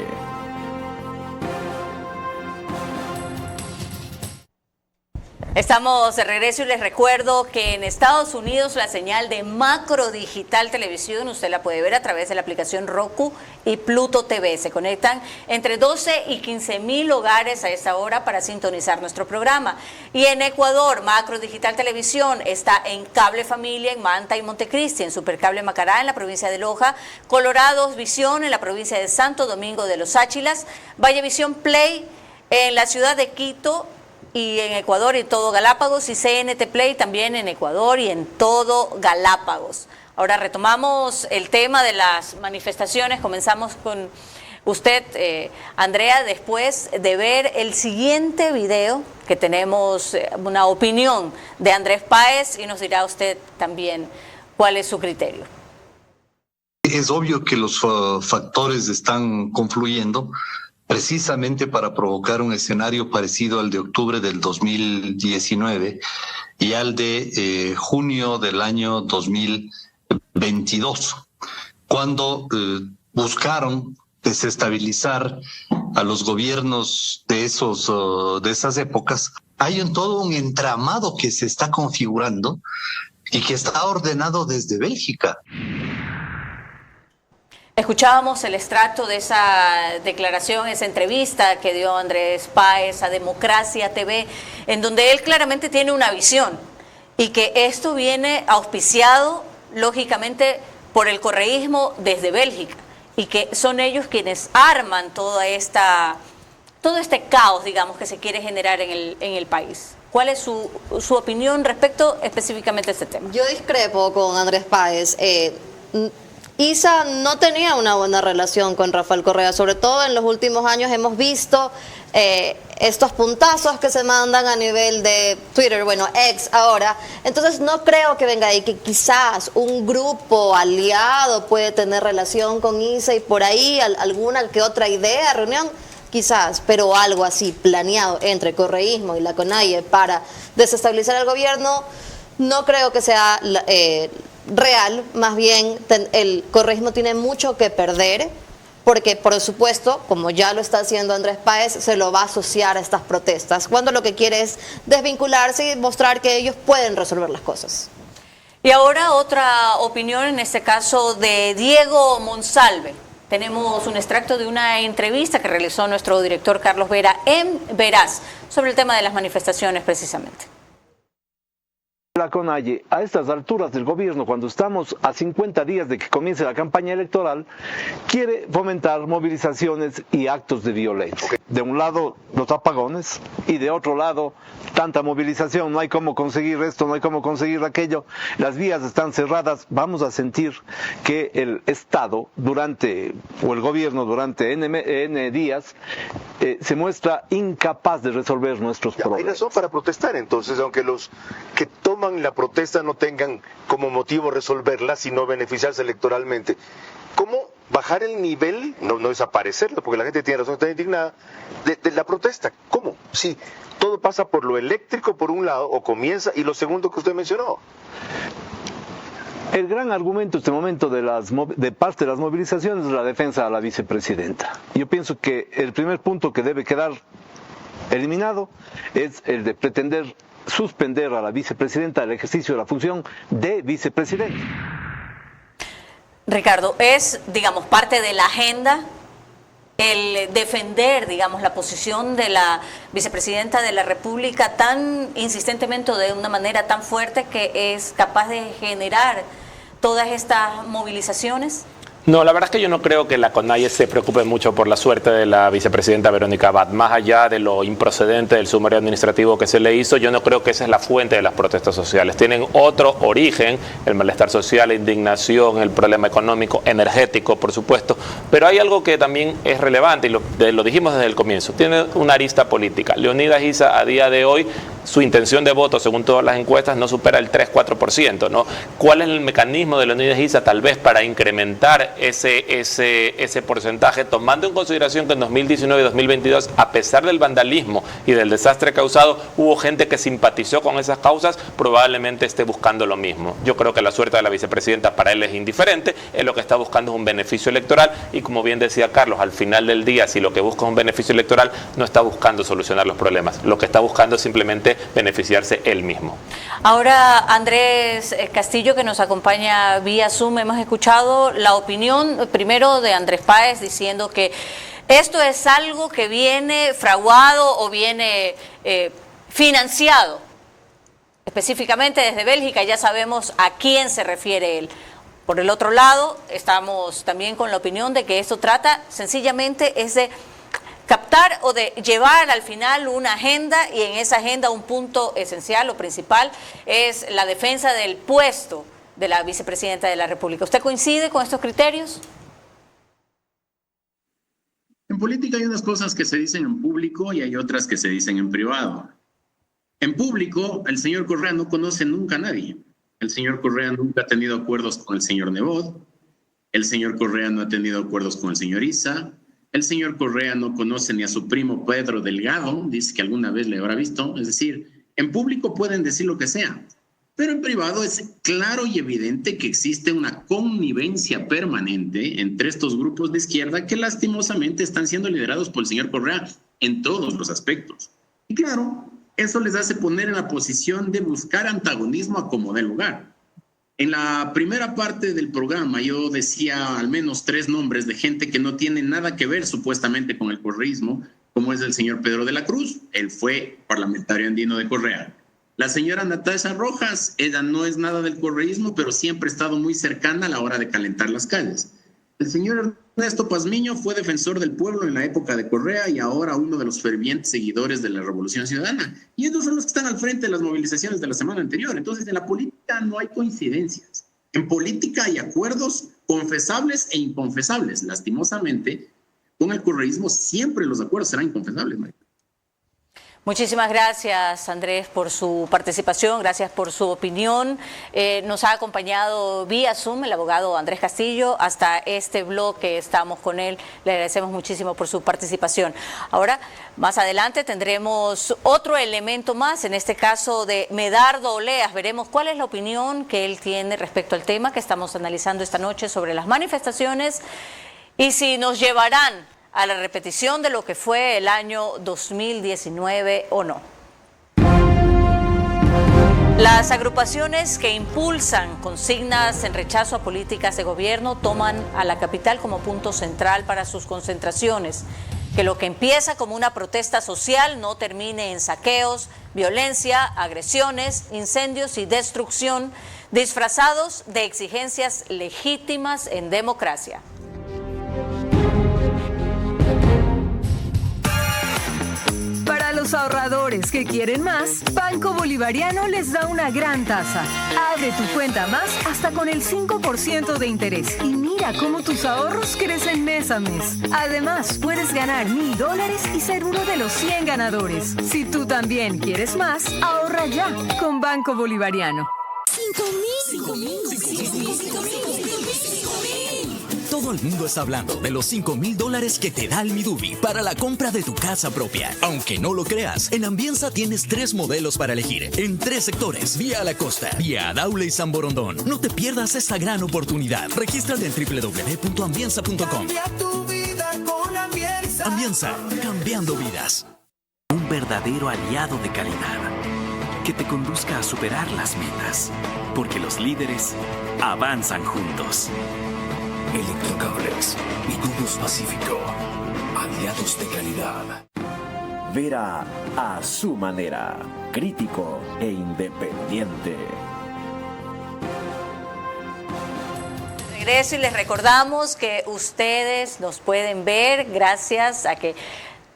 Estamos de regreso y les recuerdo que en Estados Unidos la señal de Macro Digital Televisión usted la puede ver a través de la aplicación Roku y Pluto TV. Se conectan entre 12 y 15 mil hogares a esta hora para sintonizar nuestro programa. Y en Ecuador, Macro Digital Televisión está en Cable Familia en Manta y Montecristi, en Supercable Macará en la provincia de Loja, Colorados Visión en la provincia de Santo Domingo de los Áchilas, Vallevisión Play en la ciudad de Quito y en Ecuador y todo Galápagos, y CNT Play también en Ecuador y en todo Galápagos. Ahora retomamos el tema de las manifestaciones. Comenzamos con usted, Andrea, después de ver el siguiente video, que tenemos una opinión de Andrés Páez, y nos dirá usted también cuál es su criterio. Es obvio que los factores están confluyendo precisamente para provocar un escenario parecido al de octubre del 2019 y al de junio del año 2022, cuando buscaron desestabilizar a los gobiernos de esas épocas. Hay todo un entramado que se está configurando y que está ordenado desde Bélgica. Escuchábamos el extracto de esa declaración, esa entrevista que dio Andrés Páez a Democracia TV, en donde él claramente tiene una visión y que esto viene auspiciado, lógicamente, por el correísmo desde Bélgica y que son ellos quienes arman todo este caos, digamos, que se quiere generar en el país. ¿Cuál es su opinión respecto específicamente a este tema? Yo discrepo con Andrés Páez. Isa no tenía una buena relación con Rafael Correa, sobre todo en los últimos años hemos visto estos puntazos que se mandan a nivel de Twitter, bueno, ex ahora. Entonces no creo que venga ahí, que quizás un grupo aliado puede tener relación con Isa y por ahí alguna que otra idea, reunión, quizás, pero algo así planeado entre el correísmo y la CONAIE para desestabilizar el gobierno, no creo que sea real. Más bien el correísmo tiene mucho que perder, porque por supuesto, como ya lo está haciendo Andrés Páez, se lo va a asociar a estas protestas, cuando lo que quiere es desvincularse y mostrar que ellos pueden resolver las cosas. Y ahora otra opinión, en este caso de Diego Monsalve. Tenemos un extracto de una entrevista que realizó nuestro director Carlos Vera en Veraz sobre el tema de las manifestaciones precisamente. La CONAIE, a estas alturas del gobierno, cuando estamos a 50 días de que comience la campaña electoral, quiere fomentar movilizaciones y actos de violencia. De un lado, los apagones, y de otro lado, tanta movilización, no hay cómo conseguir esto, no hay cómo conseguir aquello, las vías están cerradas. Vamos a sentir que el Estado o el gobierno durante N días se muestra incapaz de resolver nuestros problemas. Hay razón para protestar entonces, aunque los que toman la protesta no tengan como motivo resolverla, sino beneficiarse electoralmente. ¿Cómo bajar el nivel, no desaparecerlo, porque la gente tiene razón, está indignada, de la protesta? ¿Cómo? Si todo pasa por lo eléctrico por un lado, o comienza, y lo segundo que usted mencionó. El gran argumento en este momento de parte de las movilizaciones es la defensa a la vicepresidenta. Yo pienso que el primer punto que debe quedar eliminado es el de pretender suspender a la vicepresidenta el ejercicio de la función de vicepresidenta. Ricardo, es, digamos, parte de la agenda el defender, digamos, la posición de la vicepresidenta de la República tan insistentemente, de una manera tan fuerte, que es capaz de generar todas estas movilizaciones? No, la verdad es que yo no creo que la CONAIE se preocupe mucho por la suerte de la vicepresidenta Verónica Abad. Más allá de lo improcedente del sumario administrativo que se le hizo, yo no creo que esa es la fuente de las protestas sociales. Tienen otro origen, el malestar social, la indignación, el problema económico, energético, por supuesto. Pero hay algo que también es relevante, y lo dijimos desde el comienzo. Tiene una arista política. Leonidas Issa, a día de hoy, su intención de voto, según todas las encuestas, no supera el 3-4%, ¿no? ¿Cuál es el mecanismo de Leonidas Issa, tal vez, para incrementar ese porcentaje, tomando en consideración que en 2019 y 2022, a pesar del vandalismo y del desastre causado, hubo gente que simpatizó con esas causas? Probablemente esté buscando lo mismo. Yo creo que la suerte de la vicepresidenta para él es indiferente, él lo que está buscando es un beneficio electoral, y como bien decía Carlos, al final del día, si lo que busca es un beneficio electoral, no está buscando solucionar los problemas, lo que está buscando es simplemente beneficiarse él mismo. Ahora, Andrés Castillo, que nos acompaña vía Zoom, hemos escuchado la opinión primero de Andrés Páez diciendo que esto es algo que viene fraguado o viene financiado específicamente desde Bélgica. Ya sabemos a quién se refiere él. Por el otro lado, estamos también con la opinión de que esto trata sencillamente es de captar o de llevar al final una agenda, y en esa agenda un punto esencial o principal es la defensa del puesto de la vicepresidenta de la República. ¿Usted coincide con estos criterios? En política hay unas cosas que se dicen en público y hay otras que se dicen en privado. En público, el señor Correa no conoce nunca a nadie. El señor Correa nunca ha tenido acuerdos con el señor Nebot. El señor Correa no ha tenido acuerdos con el señor Issa. El señor Correa no conoce ni a su primo Pedro Delgado, dice que alguna vez le habrá visto. Es decir, en público pueden decir lo que sea, pero en privado es claro y evidente que existe una connivencia permanente entre estos grupos de izquierda que lastimosamente están siendo liderados por el señor Correa en todos los aspectos. Y claro, eso les hace poner en la posición de buscar antagonismo a como dé lugar. En la primera parte del programa yo decía al menos 3 nombres de gente que no tiene nada que ver supuestamente con el correísmo, como es el señor Pedro de la Cruz, él fue parlamentario andino de Correa. La señora Natasha Rojas, ella no es nada del correísmo, pero siempre ha estado muy cercana a la hora de calentar las calles. El señor Ernesto Pazmiño fue defensor del pueblo en la época de Correa y ahora uno de los fervientes seguidores de la Revolución Ciudadana. Y ellos son los que están al frente de las movilizaciones de la semana anterior. Entonces, en la política no hay coincidencias. En política hay acuerdos confesables e inconfesables. Lastimosamente, con el correísmo siempre los acuerdos serán inconfesables, María. Muchísimas gracias, Andrés, por su participación, gracias por su opinión. Nos ha acompañado vía Zoom el abogado Andrés Castillo hasta este bloque, estamos con él, le agradecemos muchísimo por su participación. Ahora, más adelante tendremos otro elemento más, en este caso de Medardo Oleas, veremos cuál es la opinión que él tiene respecto al tema que estamos analizando esta noche sobre las manifestaciones y si nos llevarán a la repetición de lo que fue el año 2019 o no. Las agrupaciones que impulsan consignas en rechazo a políticas de gobierno toman a la capital como punto central para sus concentraciones. Que lo que empieza como una protesta social no termine en saqueos, violencia, agresiones, incendios y destrucción, disfrazados de exigencias legítimas en democracia. Para los ahorradores que quieren más, Banco Bolivariano les da una gran tasa. Abre tu cuenta más hasta con el 5% de interés y mira cómo tus ahorros crecen mes a mes. Además, puedes ganar $1,000 y ser uno de los 100 ganadores. Si tú también quieres más, ahorra ya con Banco Bolivariano. 5.000. Todo Todo el mundo está hablando de los $5,000 que te da el Midubi para la compra de tu casa propia. Aunque no lo creas, en Ambienza tienes 3 modelos para elegir, en 3 sectores, vía La Costa, vía Daule y San Borondón. No te pierdas esta gran oportunidad. Regístrate en www.ambienza.com. Cambia tu vida con Ambienza. Ambienza, cambiando vidas. Un verdadero aliado de calidad que te conduzca a superar las metas, porque los líderes avanzan juntos. Electrocables y Tubos Pacífico. Aliados de calidad. Vera a su manera. Crítico e independiente. Regreso y les recordamos que ustedes nos pueden ver gracias a que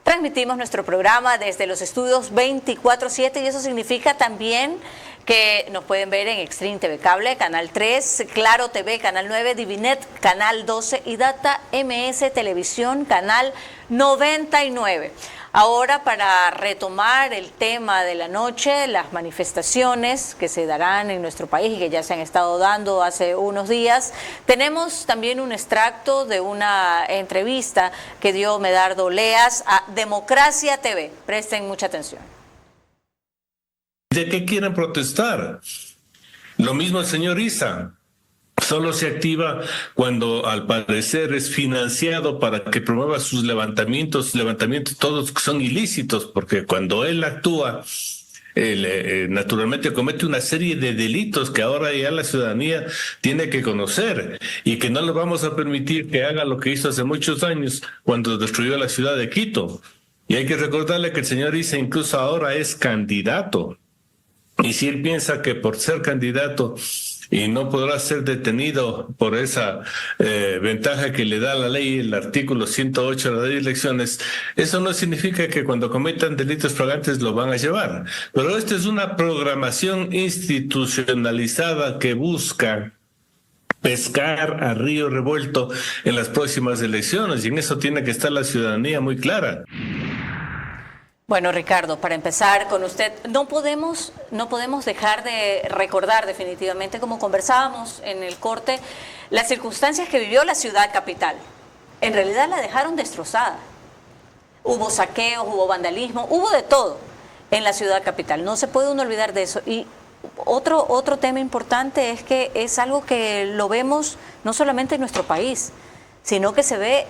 transmitimos nuestro programa desde los estudios 24/7 y eso significa también que nos pueden ver en Extreme TV Cable, Canal 3, Claro TV, Canal 9, Divinet, Canal 12 y Data MS Televisión, Canal 99. Ahora, para retomar el tema de la noche, las manifestaciones que se darán en nuestro país y que ya se han estado dando hace unos días, tenemos también un extracto de una entrevista que dio Medardo Leas a Democracia TV. Presten mucha atención. ¿De qué quieren protestar? Lo mismo el señor Issa. Solo se activa cuando al parecer es financiado para que promueva sus levantamientos todos son ilícitos, porque cuando él actúa, naturalmente comete una serie de delitos que ahora ya la ciudadanía tiene que conocer y que no le vamos a permitir que haga lo que hizo hace muchos años cuando destruyó la ciudad de Quito. Y hay que recordarle que el señor Issa incluso ahora es candidato. Y si él piensa que por ser candidato y no podrá ser detenido por esa ventaja que le da la ley, el artículo 108 de la ley de elecciones, eso no significa que cuando cometan delitos flagrantes lo van a llevar. Pero esta es una programación institucionalizada que busca pescar a río revuelto en las próximas elecciones, y en eso tiene que estar la ciudadanía muy clara. Bueno, Ricardo, para empezar con usted, no podemos dejar de recordar definitivamente, como conversábamos en el corte, las circunstancias que vivió la ciudad capital. En realidad la dejaron destrozada. Hubo saqueos, hubo vandalismo, hubo de todo en la ciudad capital. No se puede uno olvidar de eso. Y otro tema importante es que es algo que lo vemos no solamente en nuestro país, sino que se ve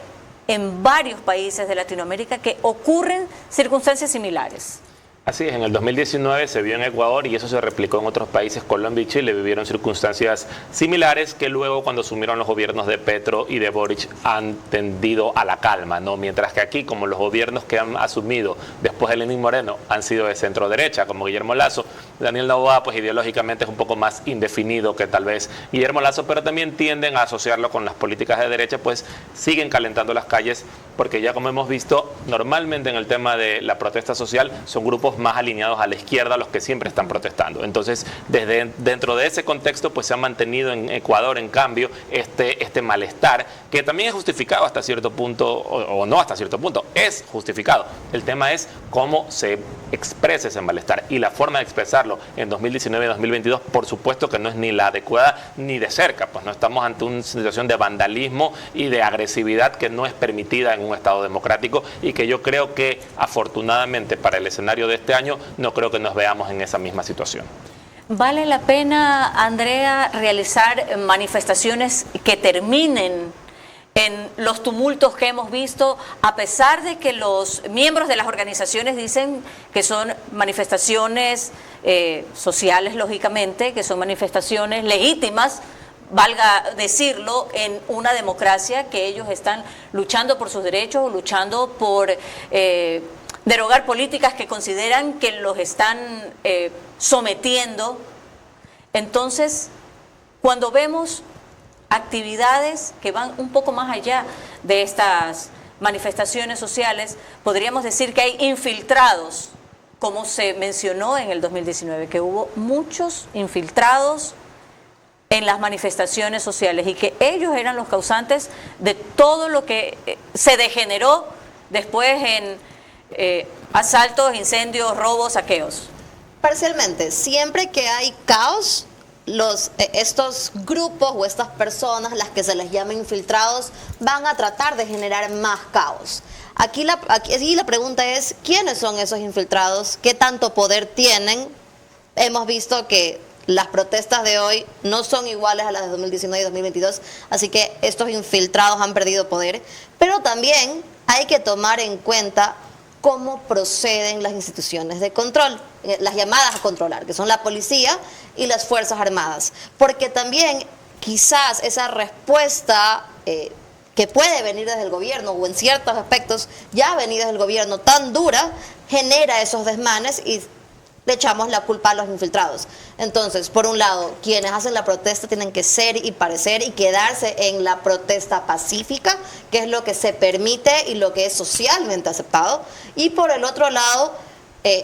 en varios países de Latinoamérica que ocurren circunstancias similares. Así es, en el 2019 se vio en Ecuador y eso se replicó en otros países. Colombia y Chile vivieron circunstancias similares que luego, cuando asumieron los gobiernos de Petro y de Boric, han tendido a la calma, ¿no? Mientras que aquí, como los gobiernos que han asumido después de Lenín Moreno han sido de centro derecha, como Guillermo Lasso, Daniel Noboa, pues ideológicamente es un poco más indefinido que tal vez Guillermo Lasso, pero también tienden a asociarlo con las políticas de derecha, pues siguen calentando las calles, porque ya como hemos visto, normalmente en el tema de la protesta social son grupos más alineados a la izquierda los que siempre están protestando. Entonces, dentro de ese contexto, pues se ha mantenido en Ecuador, en cambio, este malestar, que también es justificado hasta cierto punto, o no hasta cierto punto, es justificado. El tema es cómo se expresa ese malestar, y la forma de expresarlo en 2019 y 2022, por supuesto que no es ni la adecuada ni de cerca, pues no estamos ante una situación de vandalismo y de agresividad que no es permitida en un Estado democrático, y que yo creo que afortunadamente para el escenario de este año no creo que nos veamos en esa misma situación. ¿Vale la pena, Andrea, realizar manifestaciones que terminen en los tumultos que hemos visto, a pesar de que los miembros de las organizaciones dicen que son manifestaciones sociales, lógicamente, que son manifestaciones legítimas, valga decirlo, en una democracia, que ellos están luchando por sus derechos, luchando por derogar políticas que consideran que los están sometiendo? Entonces, cuando vemos actividades que van un poco más allá de estas manifestaciones sociales, podríamos decir que hay infiltrados, como se mencionó en el 2019, que hubo muchos infiltrados en las manifestaciones sociales y que ellos eran los causantes de todo lo que se degeneró después en asaltos, incendios, robos, saqueos. Parcialmente, siempre que hay caos, estos grupos o estas personas, las que se les llama infiltrados, van a tratar de generar más caos. Aquí la pregunta es, ¿quiénes son esos infiltrados? ¿Qué tanto poder tienen? Hemos visto que las protestas de hoy no son iguales a las de 2019 y 2022, así que estos infiltrados han perdido poder. Pero también hay que tomar en cuenta cómo proceden las instituciones de control, las llamadas a controlar, que son la policía y las Fuerzas Armadas. Porque también quizás esa respuesta que puede venir desde el gobierno, o en ciertos aspectos ya ha venido desde el gobierno tan dura, genera esos desmanes y le echamos la culpa a los infiltrados. Entonces, por un lado, quienes hacen la protesta tienen que ser y parecer y quedarse en la protesta pacífica, que es lo que se permite y lo que es socialmente aceptado. Y por el otro lado,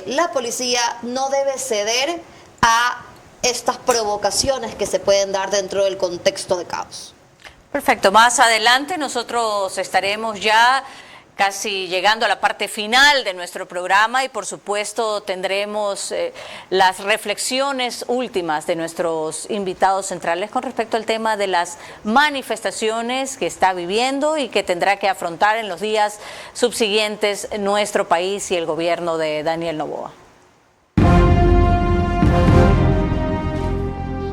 la policía no debe ceder a estas provocaciones que se pueden dar dentro del contexto de caos. Perfecto, más adelante nosotros estaremos ya casi llegando a la parte final de nuestro programa y por supuesto tendremos las reflexiones últimas de nuestros invitados centrales con respecto al tema de las manifestaciones que está viviendo y que tendrá que afrontar en los días subsiguientes nuestro país y el gobierno de Daniel Noboa.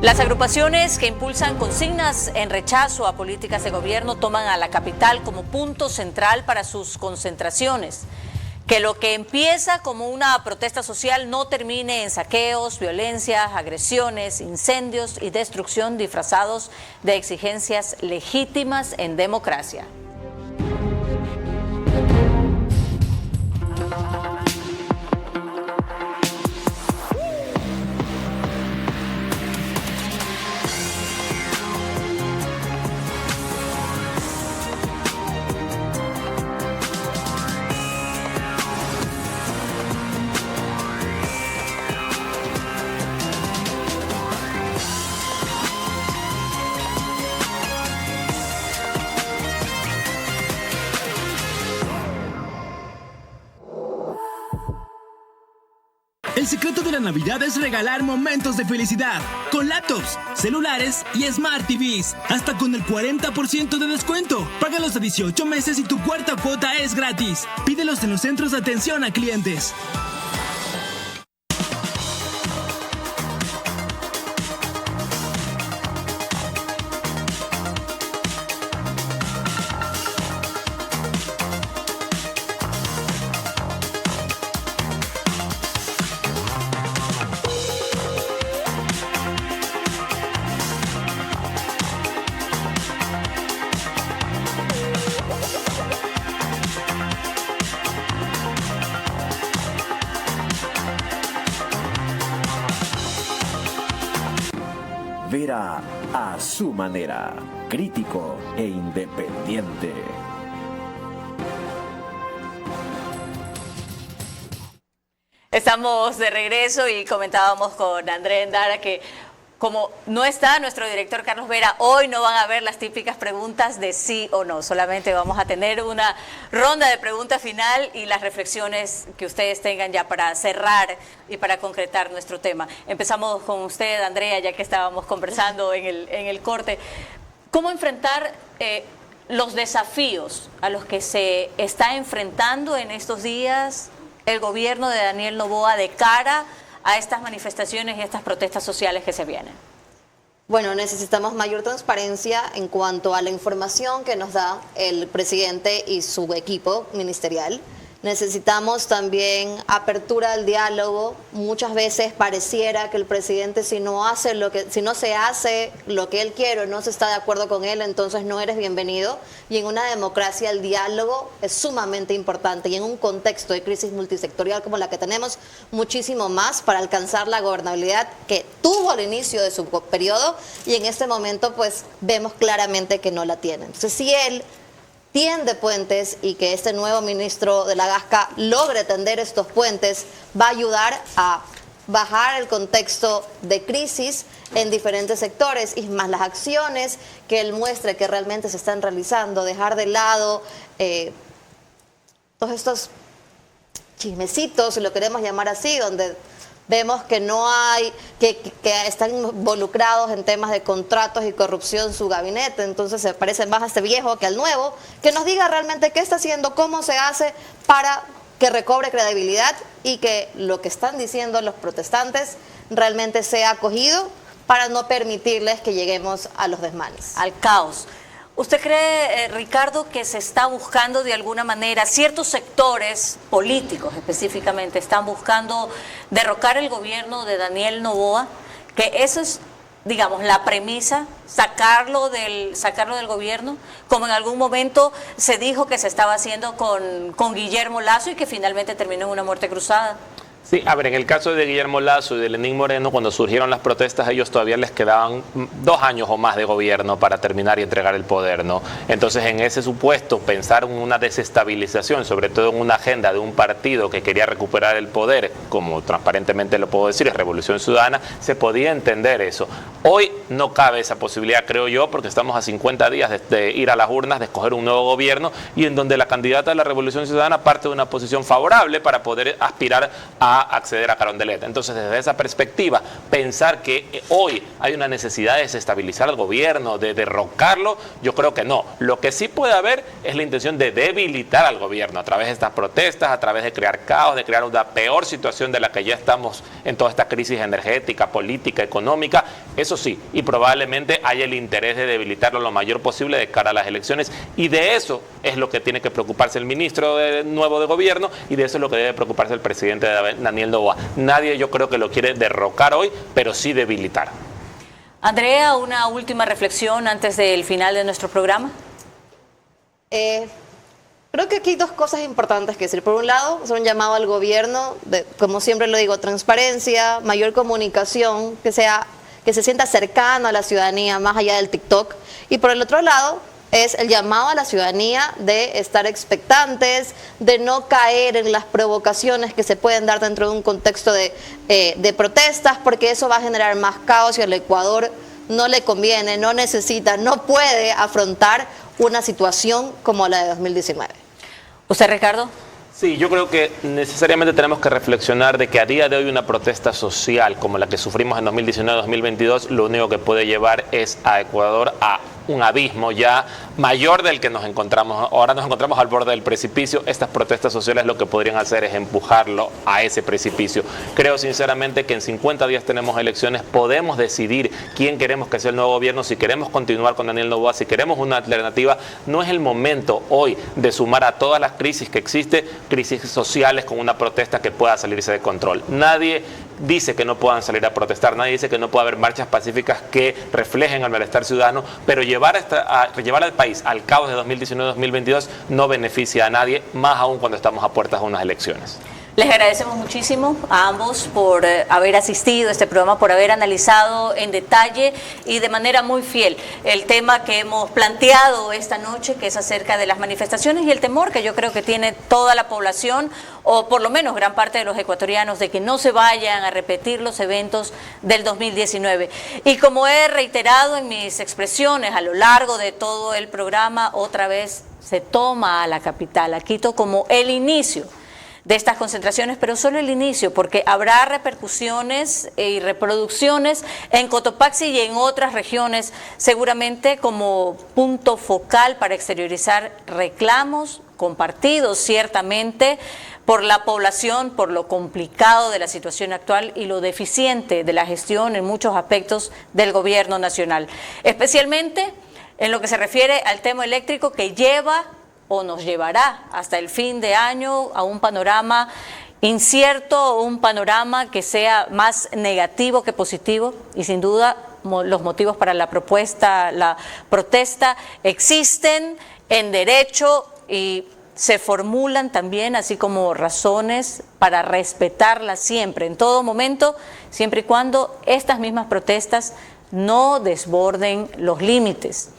Las agrupaciones que impulsan consignas en rechazo a políticas de gobierno toman a la capital como punto central para sus concentraciones. Que lo que empieza como una protesta social no termine en saqueos, violencias, agresiones, incendios y destrucción disfrazados de exigencias legítimas en democracia. El secreto de la Navidad es regalar momentos de felicidad con laptops, celulares y Smart TVs. Hasta con el 40% de descuento. Págalos a 18 meses y tu cuarta cuota es gratis. Pídelos en los centros de atención a clientes. Vera a su manera, crítico e independiente. Estamos de regreso y comentábamos con André Endara que como no está nuestro director Carlos Vera, hoy no van a haber las típicas preguntas de sí o no, solamente vamos a tener una ronda de preguntas final y las reflexiones que ustedes tengan ya para cerrar y para concretar nuestro tema. Empezamos con usted, Andrea, ya que estábamos conversando en el corte. ¿Cómo enfrentar los desafíos a los que se está enfrentando en estos días el gobierno de Daniel Noboa de cara a estas manifestaciones y estas protestas sociales que se vienen? Bueno, necesitamos mayor transparencia en cuanto a la información que nos da el presidente y su equipo ministerial. Necesitamos también apertura al diálogo. Muchas veces pareciera que el presidente si no se hace lo que él quiere o no se está de acuerdo con él, entonces no eres bienvenido. Y en una democracia el diálogo es sumamente importante y en un contexto de crisis multisectorial como la que tenemos, muchísimo más para alcanzar la gobernabilidad que tuvo al inicio de su periodo y en este momento pues vemos claramente que no la tiene. Entonces si él tiende puentes y que este nuevo ministro de la Gasca logre tender estos puentes, va a ayudar a bajar el contexto de crisis en diferentes sectores y más las acciones que él muestre que realmente se están realizando, dejar de lado todos estos chismecitos, si lo queremos llamar así, donde Vemos que no hay, que están involucrados en temas de contratos y corrupción su gabinete, entonces se parece más a este viejo que al nuevo, que nos diga realmente qué está haciendo, cómo se hace para que recobre credibilidad y que lo que están diciendo los protestantes realmente sea acogido para no permitirles que lleguemos a los desmanes. Al caos. ¿Usted cree, Ricardo, que se está buscando de alguna manera, ciertos sectores políticos específicamente, están buscando derrocar el gobierno de Daniel Noboa? Que eso es, digamos, la premisa, sacarlo del gobierno, como en algún momento se dijo que se estaba haciendo con Guillermo Lasso y que finalmente terminó en una muerte cruzada. Sí, a ver, en el caso de Guillermo Lasso y de Lenín Moreno, cuando surgieron las protestas, a ellos todavía les quedaban 2 años o más de gobierno para terminar y entregar el poder, ¿no? Entonces, en ese supuesto, pensar en una desestabilización, sobre todo en una agenda de un partido que quería recuperar el poder, como transparentemente lo puedo decir, es Revolución Ciudadana, se podía entender eso. Hoy no cabe esa posibilidad, creo yo, porque estamos a 50 días de ir a las urnas, de escoger un nuevo gobierno, y en donde la candidata de la Revolución Ciudadana parte de una posición favorable para poder aspirar a acceder a Carondelet. Entonces, desde esa perspectiva, pensar que hoy hay una necesidad de desestabilizar al gobierno, de derrocarlo, yo creo que no. Lo que sí puede haber es la intención de debilitar al gobierno a través de estas protestas, a través de crear caos, de crear una peor situación de la que ya estamos en toda esta crisis energética, política, económica. Eso sí, y probablemente haya el interés de debilitarlo lo mayor posible de cara a las elecciones, y de eso es lo que tiene que preocuparse el ministro nuevo de gobierno, y de eso es lo que debe preocuparse el presidente Daniel Noboa. Nadie, yo creo, que lo quiere derrocar hoy, pero sí debilitar. Andrea, una última reflexión antes del final de nuestro programa. Creo que aquí hay 2 cosas importantes que decir. Por un lado, es un llamado al gobierno, de, como siempre lo digo, transparencia, mayor comunicación, que se sienta cercano a la ciudadanía, más allá del TikTok. Y por el otro lado, es el llamado a la ciudadanía de estar expectantes, de no caer en las provocaciones que se pueden dar dentro de un contexto de protestas, porque eso va a generar más caos y al Ecuador no le conviene, no necesita, no puede afrontar una situación como la de 2019. ¿Usted, Ricardo? Sí, yo creo que necesariamente tenemos que reflexionar de que a día de hoy una protesta social como la que sufrimos en 2019-2022, lo único que puede llevar es a Ecuador a un abismo ya mayor del que nos encontramos. Ahora nos encontramos al borde del precipicio. Estas protestas sociales lo que podrían hacer es empujarlo a ese precipicio. Creo sinceramente que en 50 días tenemos elecciones, podemos decidir quién queremos que sea el nuevo gobierno, si queremos continuar con Daniel Noboa, si queremos una alternativa. No es el momento hoy de sumar a todas las crisis que existen, crisis sociales, con una protesta que pueda salirse de control. Nadie dice que no puedan salir a protestar, nadie dice que no pueda haber marchas pacíficas que reflejen el malestar ciudadano, pero llevar al país al caos de 2019-2022 no beneficia a nadie, más aún cuando estamos a puertas de unas elecciones. Les agradecemos muchísimo a ambos por haber asistido a este programa, por haber analizado en detalle y de manera muy fiel el tema que hemos planteado esta noche, que es acerca de las manifestaciones y el temor que yo creo que tiene toda la población, o por lo menos gran parte de los ecuatorianos, de que no se vayan a repetir los eventos del 2019. Y como he reiterado en mis expresiones a lo largo de todo el programa, otra vez se toma a la capital, a Quito, como el inicio de estas concentraciones, pero solo el inicio, porque habrá repercusiones y reproducciones en Cotopaxi y en otras regiones, seguramente como punto focal para exteriorizar reclamos compartidos ciertamente por la población, por lo complicado de la situación actual y lo deficiente de la gestión en muchos aspectos del gobierno nacional, especialmente en lo que se refiere al tema eléctrico, que lleva o nos llevará hasta el fin de año a un panorama incierto, un panorama que sea más negativo que positivo, y sin duda los motivos para la protesta existen en derecho y se formulan también, así como razones para respetarlas siempre, en todo momento, siempre y cuando estas mismas protestas no desborden los límites.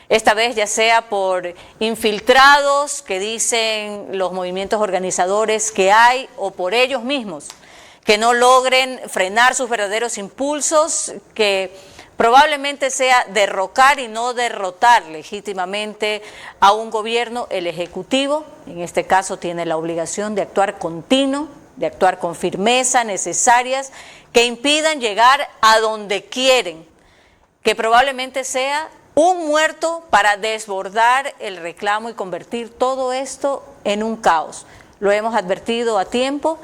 Esta vez ya sea por infiltrados que dicen los movimientos organizadores que hay, o por ellos mismos, que no logren frenar sus verdaderos impulsos, que probablemente sea derrocar y no derrotar legítimamente a un gobierno. El Ejecutivo, en este caso, tiene la obligación de actuar continuo de actuar con firmeza, necesarias, que impidan llegar a donde quieren, que probablemente sea un muerto para desbordar el reclamo y convertir todo esto en un caos. Lo hemos advertido a tiempo,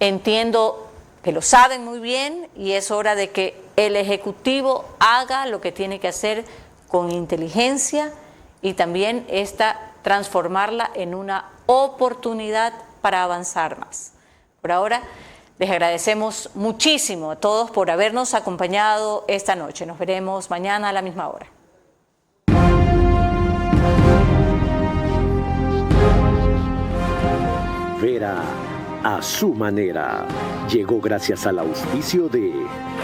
entiendo que lo saben muy bien y es hora de que el Ejecutivo haga lo que tiene que hacer con inteligencia y también transformarla en una oportunidad para avanzar más. Por ahora, les agradecemos muchísimo a todos por habernos acompañado esta noche. Nos veremos mañana a la misma hora. Vera a su manera. Llegó gracias al auspicio de...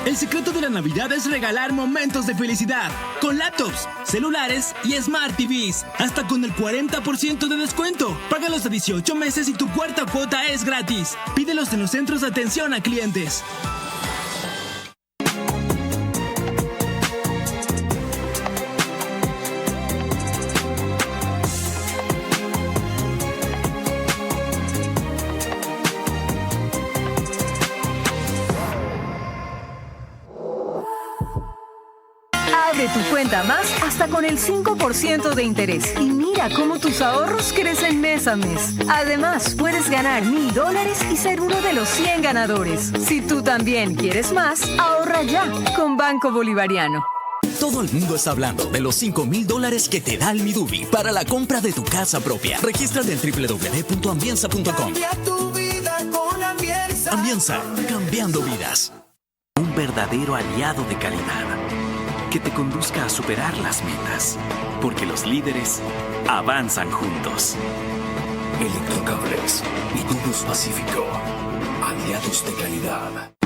El secreto de la Navidad es regalar momentos de felicidad con laptops, celulares y Smart TVs, hasta con el 40% de descuento. Págalos a 18 meses y tu cuarta cuota es gratis. Pídelos en los centros de atención a clientes. Abre tu cuenta más hasta con el 5% de interés. Y mira cómo tus ahorros crecen mes a mes. Además, puedes ganar $1000 y ser uno de los 100 ganadores. Si tú también quieres más, ahorra ya con Banco Bolivariano. Todo el mundo está hablando de los $5000 que te da el Midubi para la compra de tu casa propia. Regístrate en www.ambienza.com. Cambia tu vida con Ambienza. Ambienza, cambiando vidas. Un verdadero aliado de calidad que te conduzca a superar las metas, porque los líderes avanzan juntos. Electrocables y Tubos Pacífico, aliados de calidad.